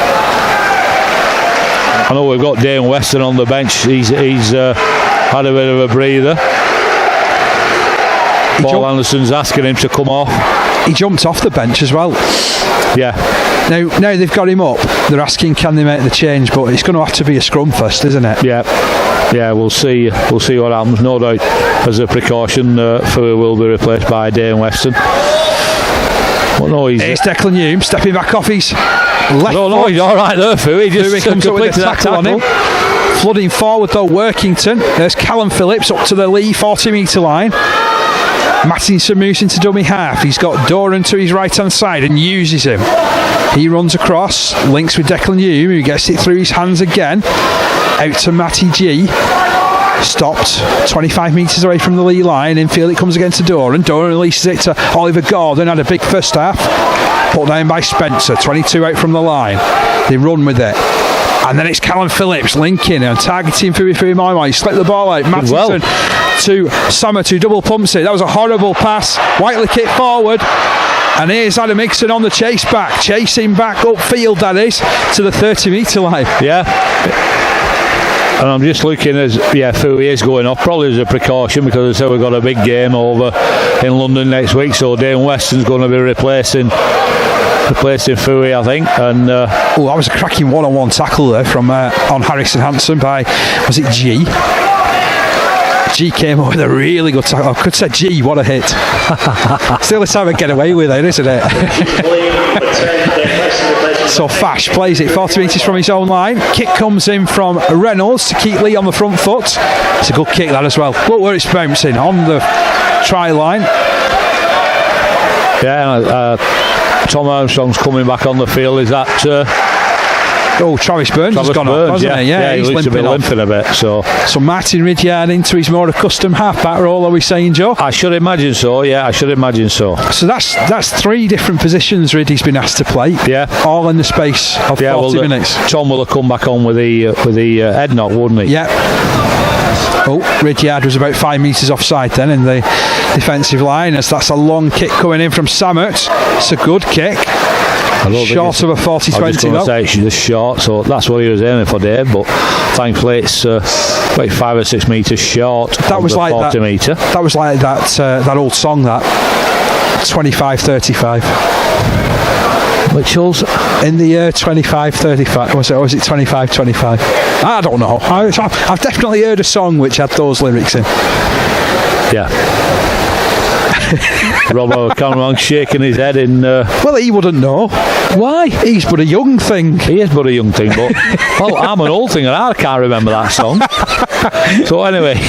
I know we've got Dane Weston on the bench. He's had a bit of a breather. Paul Anderson's asking him to come off. He jumped off the bench as well. Yeah. Now they've got him up, they're asking can they make the change, but it's going to have to be a scrum first, isn't it? Yeah, we'll see what happens. No doubt, as a precaution, Fua will be replaced by Dane Weston. But no, it's Declan Hume stepping back off his left No, he's all right there, Fua. He just comes up with a tackle on him. Flooding forward though, Workington. There's Callum Phillips up to the leigh 40 metre line. Mattinson moves into dummy half. He's got Doran to his right hand side and uses him. He runs across, links with Declan Hume, who gets it through his hands again. Out to Matty G. Stopped 25 metres away from the leigh line. Infield it comes again to Doran. Doran releases it to Oliver Gordon. Had a big first half. Put down by Spencer. 22 out from the line. They run with it. And then it's Callum Phillips linking and targeting Fui Mai. He slipped the ball out. Mattinson to Samet, who double pumps it. That was a horrible pass. Whiteley kick forward. And here's Adam Hickson on the chase back. Chasing back upfield, that is, to the 30 metre line. Yeah. And I'm just looking as Fui is going off, probably as a precaution, because I said we've got a big game over in London next week, so Dane Weston's going to be replacing Fui, I think. And that was a cracking one-on-one tackle there from on Harrison Hansen by, was it G? G came up with a really good tackle. I could say G, what a hit. It's the only time I get away with it, isn't it? So Fash plays it 40 metres from his own line. Kick comes in from Reynolds to keep Leigh on the front foot. It's a good kick, that as well. Look where it's bouncing on the try line. Yeah, Tom Armstrong's coming back on the field. Is that Travis Burns has gone off, hasn't he? Yeah, he's limping a bit. So Martin Ridyard into his more accustomed half-back role, are we saying, Joe? I should imagine so, yeah, So that's 3 different positions Riddy's been asked to play. Yeah. All in the space of 40 minutes. Tom will have come back on with the head knock, wouldn't he? Yeah. Ridyard was about 5 metres offside then in the defensive line, as that's a long kick coming in from Samet. It's a good kick. Short of a 40-20 I was going to say it's just short, so that's what he was aiming for, Dave, but thankfully it's about 5 or 6 metres short. That was like 40 metre. That was like that old song, that 25-35. Which was in the year 25-35, was it 25-25? I don't know. I've definitely heard a song which had those lyrics in. Yeah. Robbo Cameron shaking his head in. Well, he wouldn't know. Why? He's but a young thing. He is but a young thing, but well, I'm an old thing and I can't remember that song. So anyway,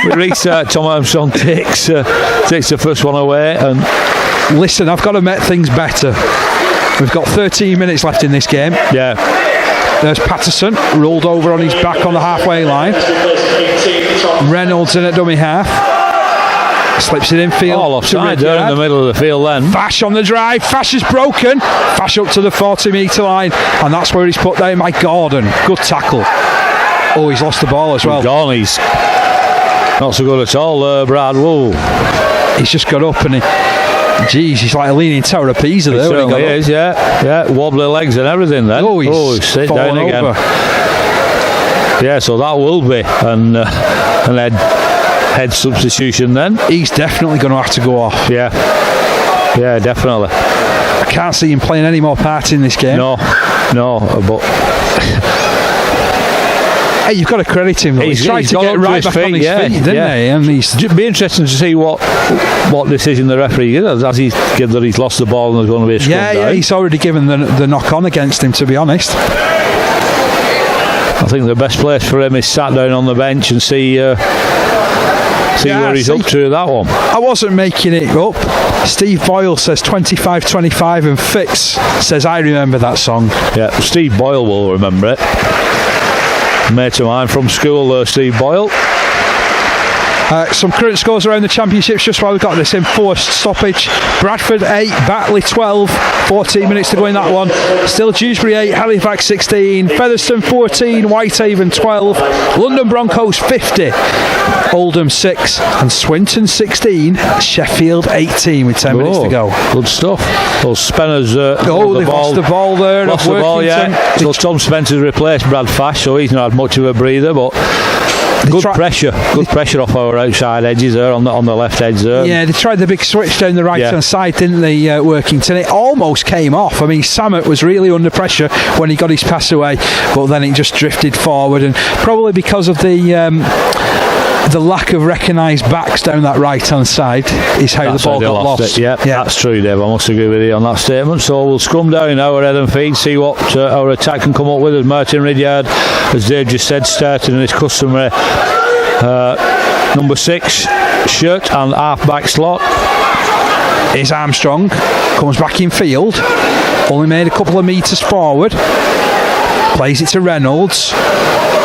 we reach Tom Armstrong takes the first one away, and listen, I've got to make things better. We've got 13 minutes left in this game. Yeah. There's Patterson rolled over on his back on the halfway line. Reynolds in at dummy half. Slips it in field. All offside there in the middle of the field then. Fash on the drive. Fash is broken. Fash up to the 40 metre line. And that's where he's put down by Gordon. Good tackle. Oh, he's lost the ball as well. He's not so good at all, Brad. Whoa. He's just got up and he's like a leaning tower of Pisa there. He certainly is, yeah. Wobbly legs and everything then. He's sit down again. Over. Yeah, so that will be an head substitution then. He's definitely going to have to go off. Yeah, definitely. I can't see him playing any more part in this game. No, but hey, you've got to credit him though. He's tried to get right back on his feet, didn't he? And it'd be interesting to see what decision the referee gives, as he's given that he's lost the ball and there's going to be a scrum down. Yeah, he's already given the knock on against him, to be honest. I think the best place for him is sat down on the bench and see where he's up to that one. I wasn't making it up. Steve Boyle says 25-25 and Fitz says I remember that song. Yeah, Steve Boyle will remember it. Mate of mine from school, Steve Boyle. Some current scores around the championships just while we've got this. Enforced stoppage: Bradford 8, Batley 12, 14 minutes to go in that one. Still Dewsbury 8, Halifax 16, Featherstone 14, Whitehaven 12, London Broncos 50, Oldham 6 and Swinton 16, Sheffield 18 with 10 minutes to go. Good stuff. Those Spenners they've lost the ball there. Lost the ball, yeah. So Tom Spencer's replaced Brad Fash, so he's not had much of a breather, but good pressure off our outside edges there on the left edge there. Yeah, they tried the big switch down the right hand side, didn't they, Workington? It almost came off. I mean, Samet was really under pressure when he got his pass away, but then it just drifted forward, and probably because of the the lack of recognised backs down that right-hand side is how the ball got lost. Yeah, that's true, Dave. I must agree with you on that statement. So we'll scrum down our head and feet, see what our attack can come up with as Martin Ridyard, as Dave just said, starting in his customary number 6 shirt and half-back slot. Is Armstrong, comes back in field, only made a couple of metres forward, plays it to Reynolds.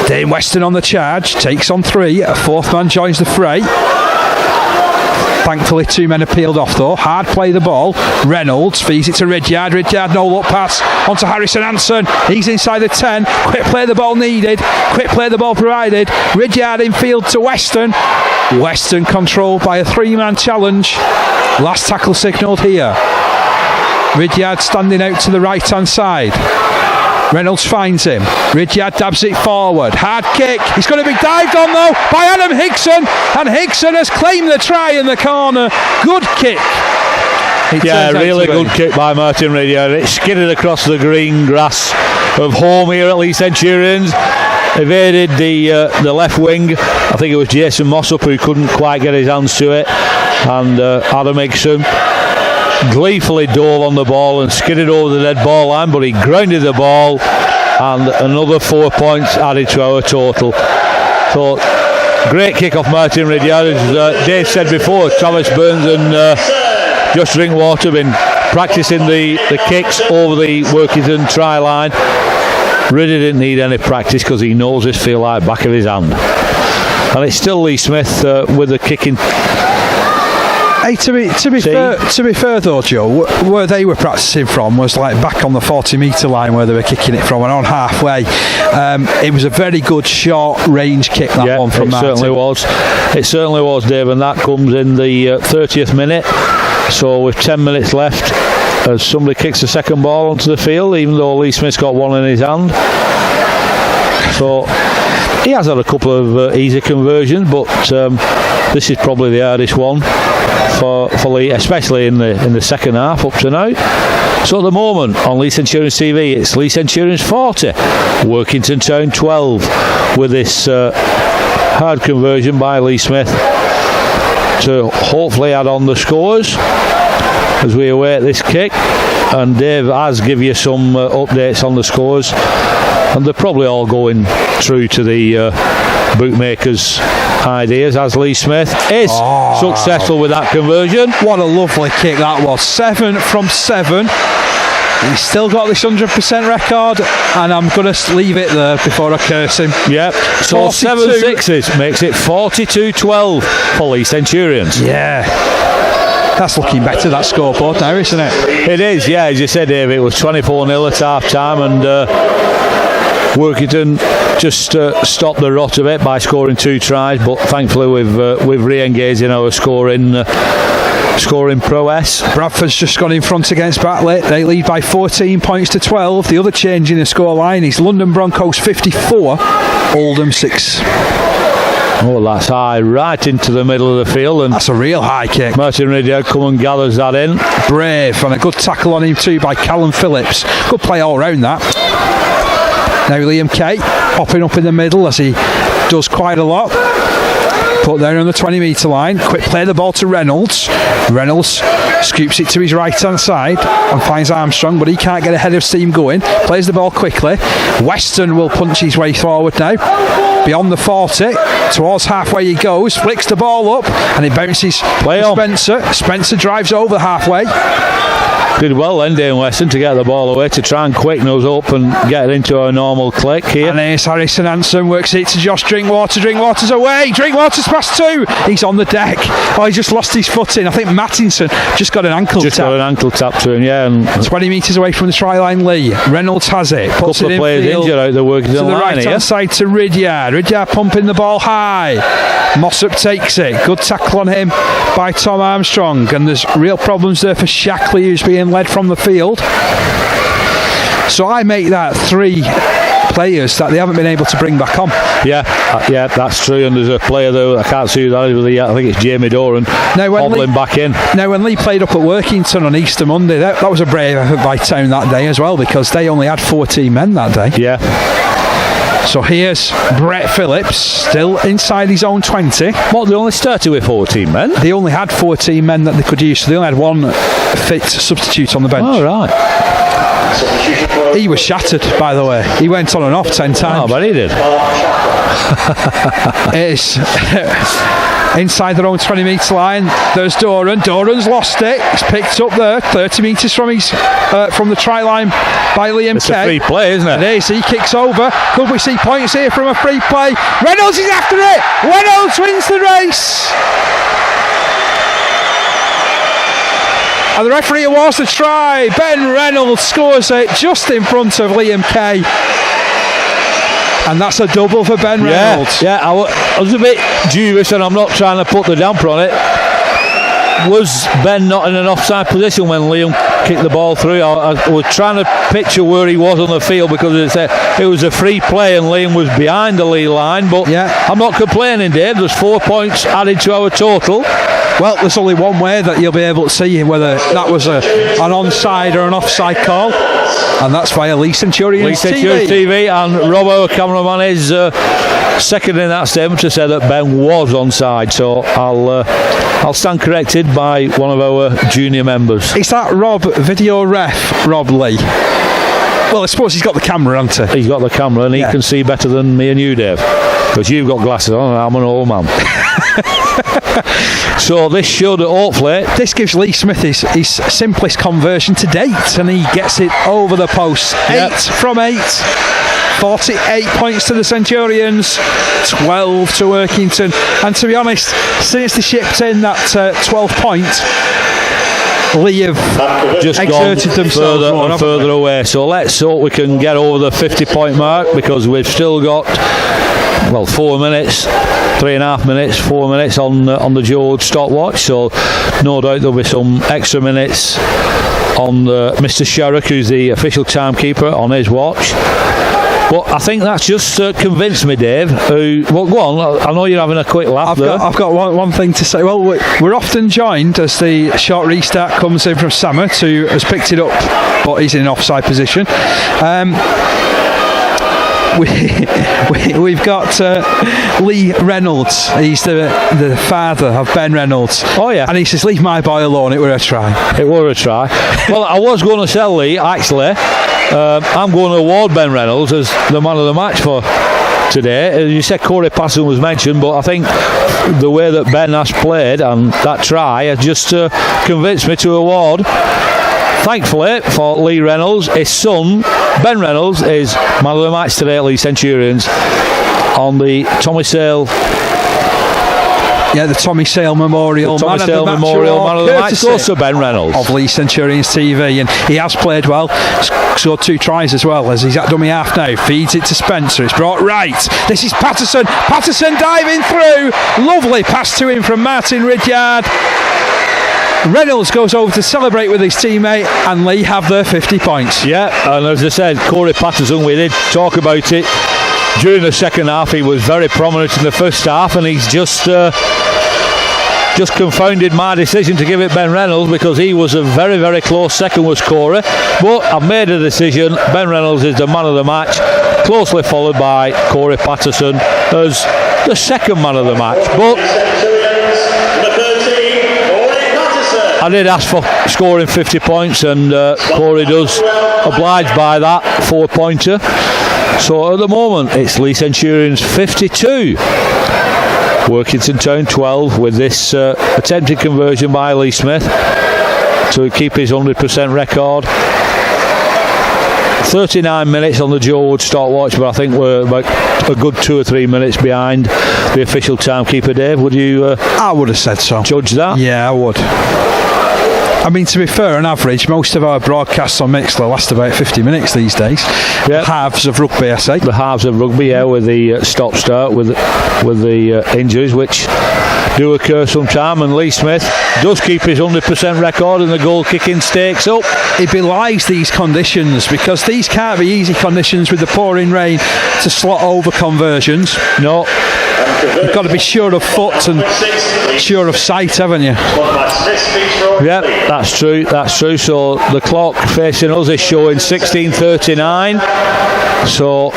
Dane Weston on the charge, takes on 3, a 4th man joins the fray. Thankfully 2 men are peeled off though. Hard play the ball. Reynolds feeds it to Ridyard. Ridyard no look pass onto Harrison Hansen. He's inside the 10. Quick play the ball needed. Quick play the ball provided. Ridyard in field to Weston. Weston controlled by a 3-man challenge. Last tackle signalled here. Ridyard standing out to the right hand side. Reynolds finds him. Ridyard dabs it forward. Hard kick. He's going to be dived on though by Adam Hickson. And Hickson has claimed the try in the corner. Good kick. Really good kick by Martin Ridyard. It skidded across the green grass of home here at Leigh Centurions. Evaded the left wing. I think it was Jason Mossop who couldn't quite get his hands to it. And Adam Hickson gleefully dove on the ball and skidded over the dead ball line, but he grounded the ball, and another 4 points added to our total. So great kick off Martin Ridyard. As Dave said before, Thomas Burns and Josh Drinkwater have been practicing the kicks over the Workington try line. Really didn't need any practice because he knows this field like back of his hand. And it's still Lee Smith with the kicking. Hey, to be fair though, Joe, where they were practicing from was like back on the 40-metre line where they were kicking it from, and on halfway. It was a very good short range kick, that one from Martin. It certainly was, Dave, and that comes in the 30th minute. So with 10 minutes left, as somebody kicks the second ball onto the field, even though Lee Smith's got one in his hand. So he has had a couple of easy conversions, but this is probably the hardest one for Lee, especially in the second half up to now. So at the moment on Leigh Centurions TV, it's Leigh Centurions 40, Workington Town 12, with this hard conversion by Lee Smith to hopefully add on the scores as we await this kick. And Dave has given you some updates on the scores, and they're probably all going through to the bookmakers' ideas, as Lee Smith is successful with that conversion. What a lovely kick that was. 7 from 7. He's still got this 100% record, and I'm going to leave it there before I curse him. Yep. So 7 sixes makes it 42-12 for Leigh Centurions. Yeah. That's looking better, that scoreboard now, isn't it? It is, yeah. As you said, Dave, it was 24-0 at half time, and Workington just stopped the rot a bit by scoring 2 tries, but thankfully we've re-engaged in our scoring prowess. Bradford's just gone in front against Batley. They lead by 14 points to 12. The other change in the scoreline is London Broncos 54, Oldham 6. Oh, that's high, right into the middle of the field, and that's a real high kick. Martin Ridyard come and gathers that in. Brave, and a good tackle on him too by Callum Phillips. Good play all round that. Now Liam Kay popping up in the middle, as he does quite a lot. Put there on the 20-metre line. Quick play the ball to Reynolds. Reynolds scoops it to his right hand side and finds Armstrong, but he can't get ahead of steam going. Plays the ball quickly. Weston will punch his way forward now. Beyond the 40, towards halfway he goes, flicks the ball up, and it bounces to Spencer. Spencer drives over halfway. Did well then, Dane Weston, to get the ball away, to try and quicken us up and get it into a normal click here. And here's Harrison Hansen, works it to Josh Drinkwater. Drinkwater's away. Drinkwater's past 2. He's on the deck. Oh, he just lost his footing. I think Mattinson just got an ankle tap. Just got an ankle tap to him, yeah. And 20 metres away from the try line, Lee. Reynolds has it. Puts it in players field injured out the Workington line. To the right hand side to Ridyard. Ridyard pumping the ball high. Mossop takes it. Good tackle on him by Tom Armstrong. And there's real problems there for Shackley, who's being led from the field. So I make that 3 players that they haven't been able to bring back on. Yeah, that's true. And there's a player though, I can't see who that is, I think it's Jamie Doran, hobbling back in. Now when Lee played up at Workington on Easter Monday, that was a brave effort by Town that day as well, because they only had 14 men that day. Yeah. So here's Brett Phillips, still inside his own 20. What, they only started with 14 men? They only had 14 men that they could use, so they only had one fit substitute on the bench. Oh, right. He was shattered, by the way. He went on and off 10 times. Oh, but he did. It's inside their own 20-metre line. There's Doran. Doran's lost it. It's picked up there, 30 metres from the try line by Liam It's Kay. a free play, isn't it? It is. He kicks over. Could we see points here from a free play? Reynolds is after it. Reynolds wins the race. And the referee awards the try. Ben Reynolds scores it just in front of Liam Kay. And that's a double for Ben Reynolds. Yeah, I was a bit dubious, and I'm not trying to put the damper on it. Was Ben not in an offside position when Liam kicked the ball through? I was trying to picture where he was on the field, because it was a free play and Liam was behind the lead line. But yeah, I'm not complaining, Dave. There's 4 points added to our total. Well, there's only one way that you'll be able to see whether that was an onside or an offside call, and that's via Leigh Centurion's TV. And Robbo, cameraman, is second in that statement to say that Ben was onside. So I'll stand corrected by one of our junior members. Is that Rob, video ref, Rob Leigh? Well, I suppose he's got the camera, hasn't he? He's got the camera, and he can see better than me and you, Dave, because you've got glasses on and I'm an old man. So this should hopefully... This gives Lee Smith his simplest conversion to date, and he gets it over the post. 8 from 8. 48 points to the Centurions, 12 to Workington. And to be honest, since they shipped in that 12 point, Leigh have just exerted themselves further and further away. So let's hope we can get over the 50 point mark, because we've still got 4 minutes, 3.5 minutes, 4 minutes on the George stopwatch. So no doubt there'll be some extra minutes on Mr. Sherrick, who's the official timekeeper, on his watch. But I think that's just convinced me, Dave. Well, go on. I know you're having a quick laugh there. I've got one thing to say. Well, we're often joined as the short restart comes in from Samet, who has picked it up, but he's in an offside position. We've got Leigh Reynolds. He's the father of Ben Reynolds. Oh yeah. And he says, "Leave my boy alone. It were a try." It were a try. Well, I was going to tell Leigh, actually, I'm going to award Ben Reynolds as the man of the match for today. You said Corey Patterson was mentioned, but I think the way that Ben has played and that try has just convinced me to award, thankfully for Leigh Reynolds, his son Ben Reynolds is man of the match today at Leigh Centurions on the Tommy Sale. Yeah, the Tommy Sale Memorial. Man of the match goes to Ben Reynolds of Leigh Centurions TV, and he has played well. Scored 2 tries as well, as he's at dummy half now. Feeds it to Spencer. It's brought right. This is Patterson. Patterson diving through. Lovely pass to him from Martin Ridyard. Reynolds goes over to celebrate with his teammate, and Leigh have their 50 points. Yeah, and as I said, Corey Patterson, we did talk about it during the second half. He was very prominent in the first half, and he's just confounded my decision to give it Ben Reynolds, because he was a very, very close second was Corey. But I've made a decision. Ben Reynolds is the man of the match, closely followed by Corey Patterson as the second man of the match. But I did ask for scoring 50 points, and Corey does oblige by that 4-pointer. So at the moment it's Leigh Centurions 52, Workington Town 12, with this attempted conversion by Lee Smith to keep his 100% record. 39 minutes on the George stopwatch, but I think we're about a good 2 or 3 minutes behind the official timekeeper. Dave, would you I would have said so. Judge that? Yeah, I would. I mean, to be fair, on average, most of our broadcasts on Mixler last about 50 minutes these days. Yep. Halves of rugby, I say. The halves of rugby, yeah, with the stop-start, with the injuries, which do occur sometime, and Lee Smith does keep his 100% record in the goal kicking stakes up. It belies these conditions, because these can't be easy conditions with the pouring rain to slot over conversions. No. You've got to be sure of foot and sure of sight, haven't you? Yep, that's true. So the clock facing us is showing 16:39. So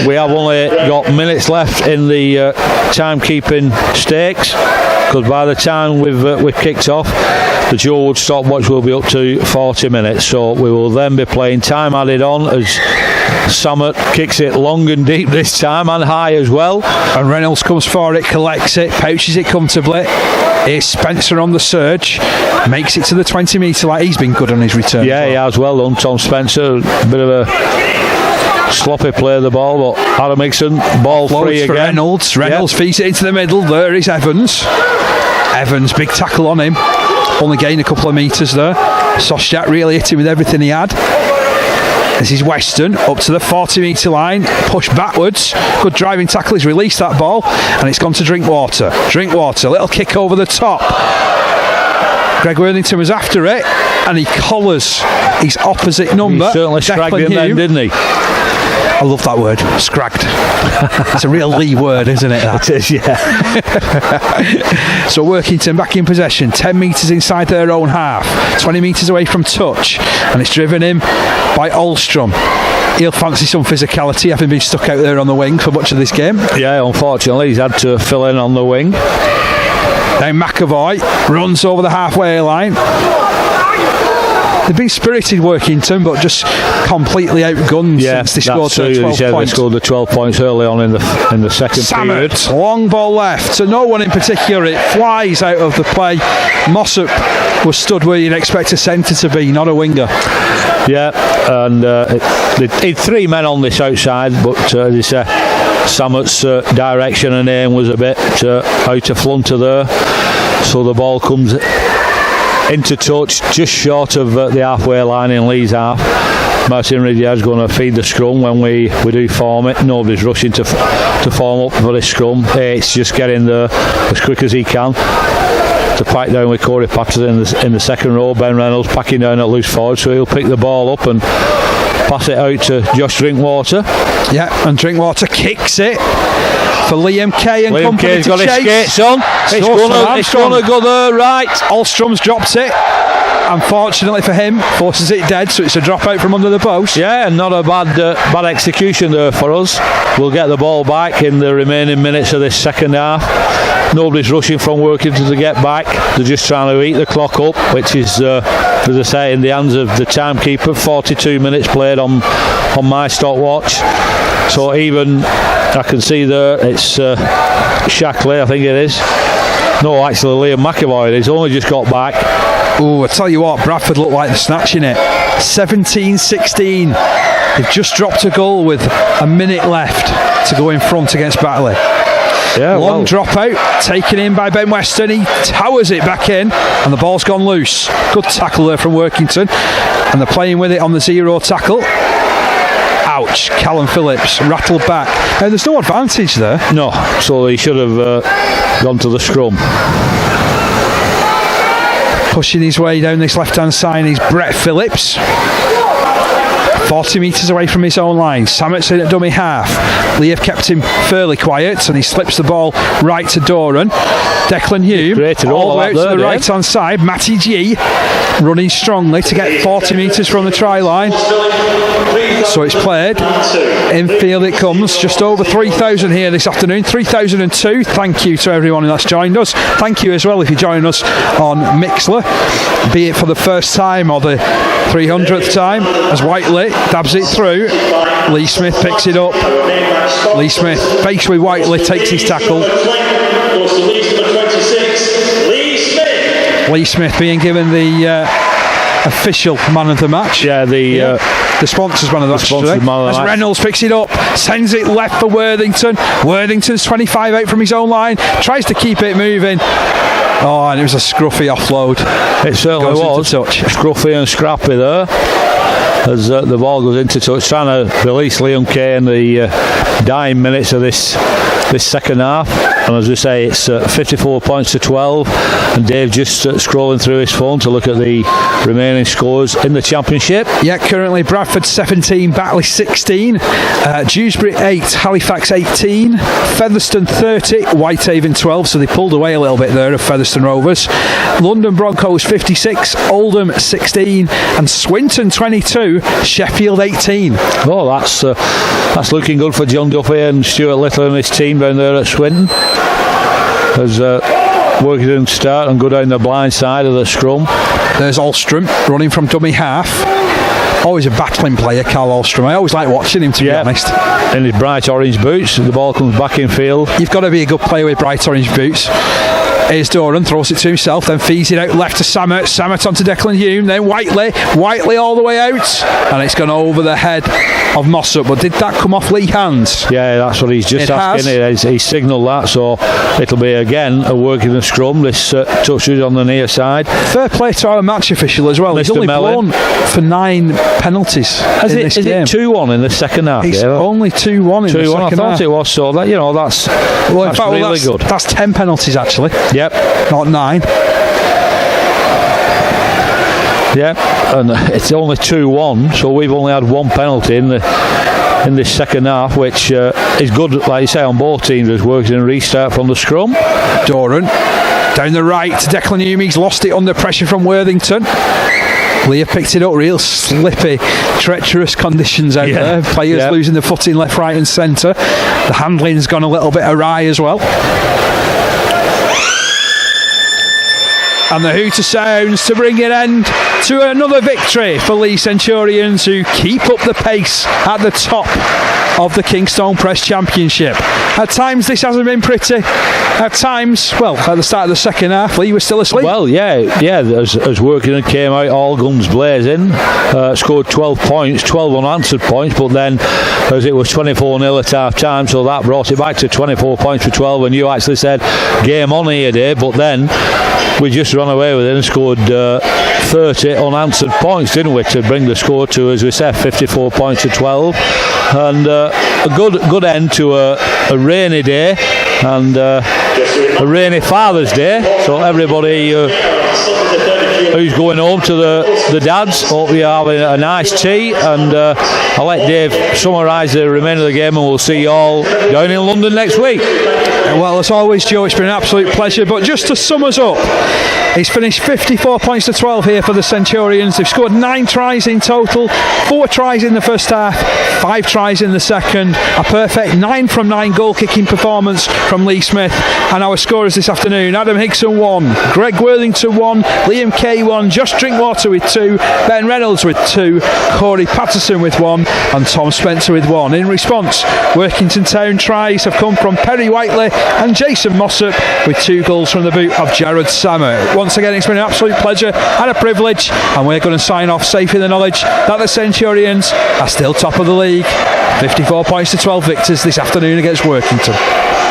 we have only got minutes left in the timekeeping stakes, because by the time we've kicked off, the Joe Wood stopwatch will be up to 40 minutes. So we will then be playing time added on as Samet kicks it long and deep this time, and high as well. And Reynolds comes for it, collects it, pouches it comfortably. Here's Spencer on the surge, makes it to the 20 metre line. He's been good on his return. Yeah, he has. Well done, Tom Spencer. A bit of a sloppy play of the ball, but Adam Hickson, ball free again. Reynolds feeds it into the middle. There is Evans, big tackle on him, only gained a couple of metres there. Sosjak really hit him with everything he had. This is Weston up to the 40 metre line, push backwards, good driving tackle. He's released that ball and it's gone to Drinkwater, little kick over the top. Greg Worthington was after it and he collars his opposite number. He certainly scragged him then, didn't he? I love that word, scragged. It's a real Leigh word, isn't it? It is, yeah. So Workington back in possession, 10 metres inside their own half, 20 metres away from touch, and it's driven in by Olstrom. He'll fancy some physicality, having been stuck out there on the wing for much of this game. Yeah, unfortunately he's had to fill in on the wing. Now McAvoy runs over the halfway line. They've been spirited, Workington, but just completely outgunned since they scored 12 points. They scored the 12 points early on in the second period. Long ball left to no one in particular. It flies out of the play. Mossop was stood where you'd expect a centre to be, not a winger. Yeah, and they had three men on this outside, but Samet's direction and aim was a bit out of flunter there. So the ball comes into touch just short of the halfway line in Leigh's half. Martin Ridier is going to feed the scrum when we do form it. Nobody's rushing to form up for this scrum. It's just getting there as quick as he can to pack down with Corey Patterson in the second row. Ben Reynolds packing down at loose forward, so he'll pick the ball up and pass it out to Josh Drinkwater. Yeah, and Drinkwater kicks it for Liam Kay and company Kay's got chase. His skates on. It's going to go there, right. Alstrom's dropped it. Unfortunately for him, forces it dead, so it's a drop out from under the post. Yeah, and not a bad execution there for us. We'll get the ball back in the remaining minutes of this second half. Nobody's rushing from Workington to get back. They're just trying to eat the clock up, which is, as I say, in the hands of the timekeeper. 42 minutes played on my stopwatch. So even I can see there it's Shackley, I think it is. No, actually Liam McAvoy. He's only just got back. Oh, I tell you what, Bradford look like they're snatching it. 17-16. They've just dropped a goal with a minute left to go in front against Batley. Yeah, long drop out, taken in by Ben Weston. He towers it back in, and the ball's gone loose. Good tackle there from Workington, and they're playing with it on the zero tackle. Ouch! Callum Phillips rattled back. Now there's no advantage there. No, so he should have gone to the scrum. Pushing his way down this left-hand side is Brett Phillips. 40 metres away from his own line. Samet's in at dummy half. Leigh have kept him fairly quiet, and he slips the ball right to Doran. Declan Hume all the way out to the right hand side. Matty G running strongly to get 40 metres from the try line. So it's played. Infield it comes. Just over 3,000 here this afternoon. 3,002. Thank you to everyone that's joined us. Thank you as well if you're joining us on Mixler, be it for the first time or the 300th time, as Whiteley dabs it through. Leigh Smith picks it up. Leigh Smith face with Whiteley, takes his tackle. Leigh Smith being given the official man of the match. Yeah, the sponsors man of the match. As Reynolds picks it up, sends it left for Worthington. Worthington's 25 out from his own line, tries to keep it moving. Oh, and it was a scruffy offload. It certainly was. Scruffy and scrappy there. As the ball goes into touch, trying to release Liam Kay in the dying minutes of this this second half, and as we say, it's 54 points to 12, and Dave just scrolling through his phone to look at the remaining scores in the championship. Yeah, currently Bradford 17, Batley 16, Dewsbury 8, Halifax 18, Featherstone 30, Whitehaven 12, so they pulled away a little bit there of Featherstone Rovers. London Broncos 56, Oldham 16, and Swinton 22, Sheffield 18. Oh, that's looking good for John Duffy and Stuart Little and his team down there at Swinton. As Workington start and go down the blind side of the scrum. There's Alstrom running from dummy half. Always a battling player, Carl Alstrom. I always like watching him, to be honest. In his bright orange boots, the ball comes back in field. You've got to be a good player with bright orange boots. Here's Doran, throws it to himself, then feeds it out left to Samet. Samet onto Declan Hume, then Whiteley all the way out, and it's gone over the head of Mossop. But did that come off Leigh hands? Yeah, that's what he's just asking. He signalled that, so it'll be again a working the scrum. This touch is on the near side. Fair play to our match official as well. Mr. He's only blown for 9 penalties in this game. Is it 2-1 in the second half? It's only 2-1 in the second half. I thought it was, so that that's really good. That's 10 penalties actually. Yep. Not 9. Yep. And it's only 2-1, so we've only had 1 penalty in this second half, which is good, like you say, on both teams. As working and restart from the scrum. Doran down the right to Declan Hume. He's lost it under pressure from Worthington. Leah picked it up, real slippy, treacherous conditions out there. Players losing the footing left, right and centre. The handling's gone a little bit awry as well. And the hooter sounds to bring an end to another victory for Leigh Centurions, who keep up the pace at the top of the Kingstone Press Championship. At times this hasn't been pretty. At times, well, at the start of the second half, Leigh was still asleep. Well, as Workington came out all guns blazing, scored 12 points, 12 unanswered points, but then as it was 24-0 at half time, so that brought it back to 24 points for 12, and you actually said game on here, Dave, but then we just ran away with it and scored 30 unanswered points, didn't we, to bring the score to, as we said, 54 points to 12, and a good end to a rainy day and a rainy Father's Day, so everybody who's going home to the dads, hope you're having a nice tea, and I'll let Dave summarise the remainder of the game, and we'll see you all down in London next week. Well, as always, Joe, it's been an absolute pleasure, but just to sum us up, he's finished 54 points to 12 here for the Centurions. They've scored 9 tries in total, 4 tries in the first half, 5 tries in the second, a perfect 9 from 9 goal kicking performance from Lee Smith. And our scorers this afternoon: Adam Hickson 1, Greg Worthington 1, Liam Kay 1, Josh Drinkwater with 2, Ben Reynolds with 2, Corey Patterson with 1, and Tom Spencer with 1. In response, Workington Town tries have come from Perry Whiteley and Jason Mossop, with 2 goals from the boot of Jared Sammer. Once again, it's been an absolute pleasure and a privilege, and we're going to sign off safe in the knowledge that the Centurions are still top of the league. 54 points to 12 victors this afternoon against Workington.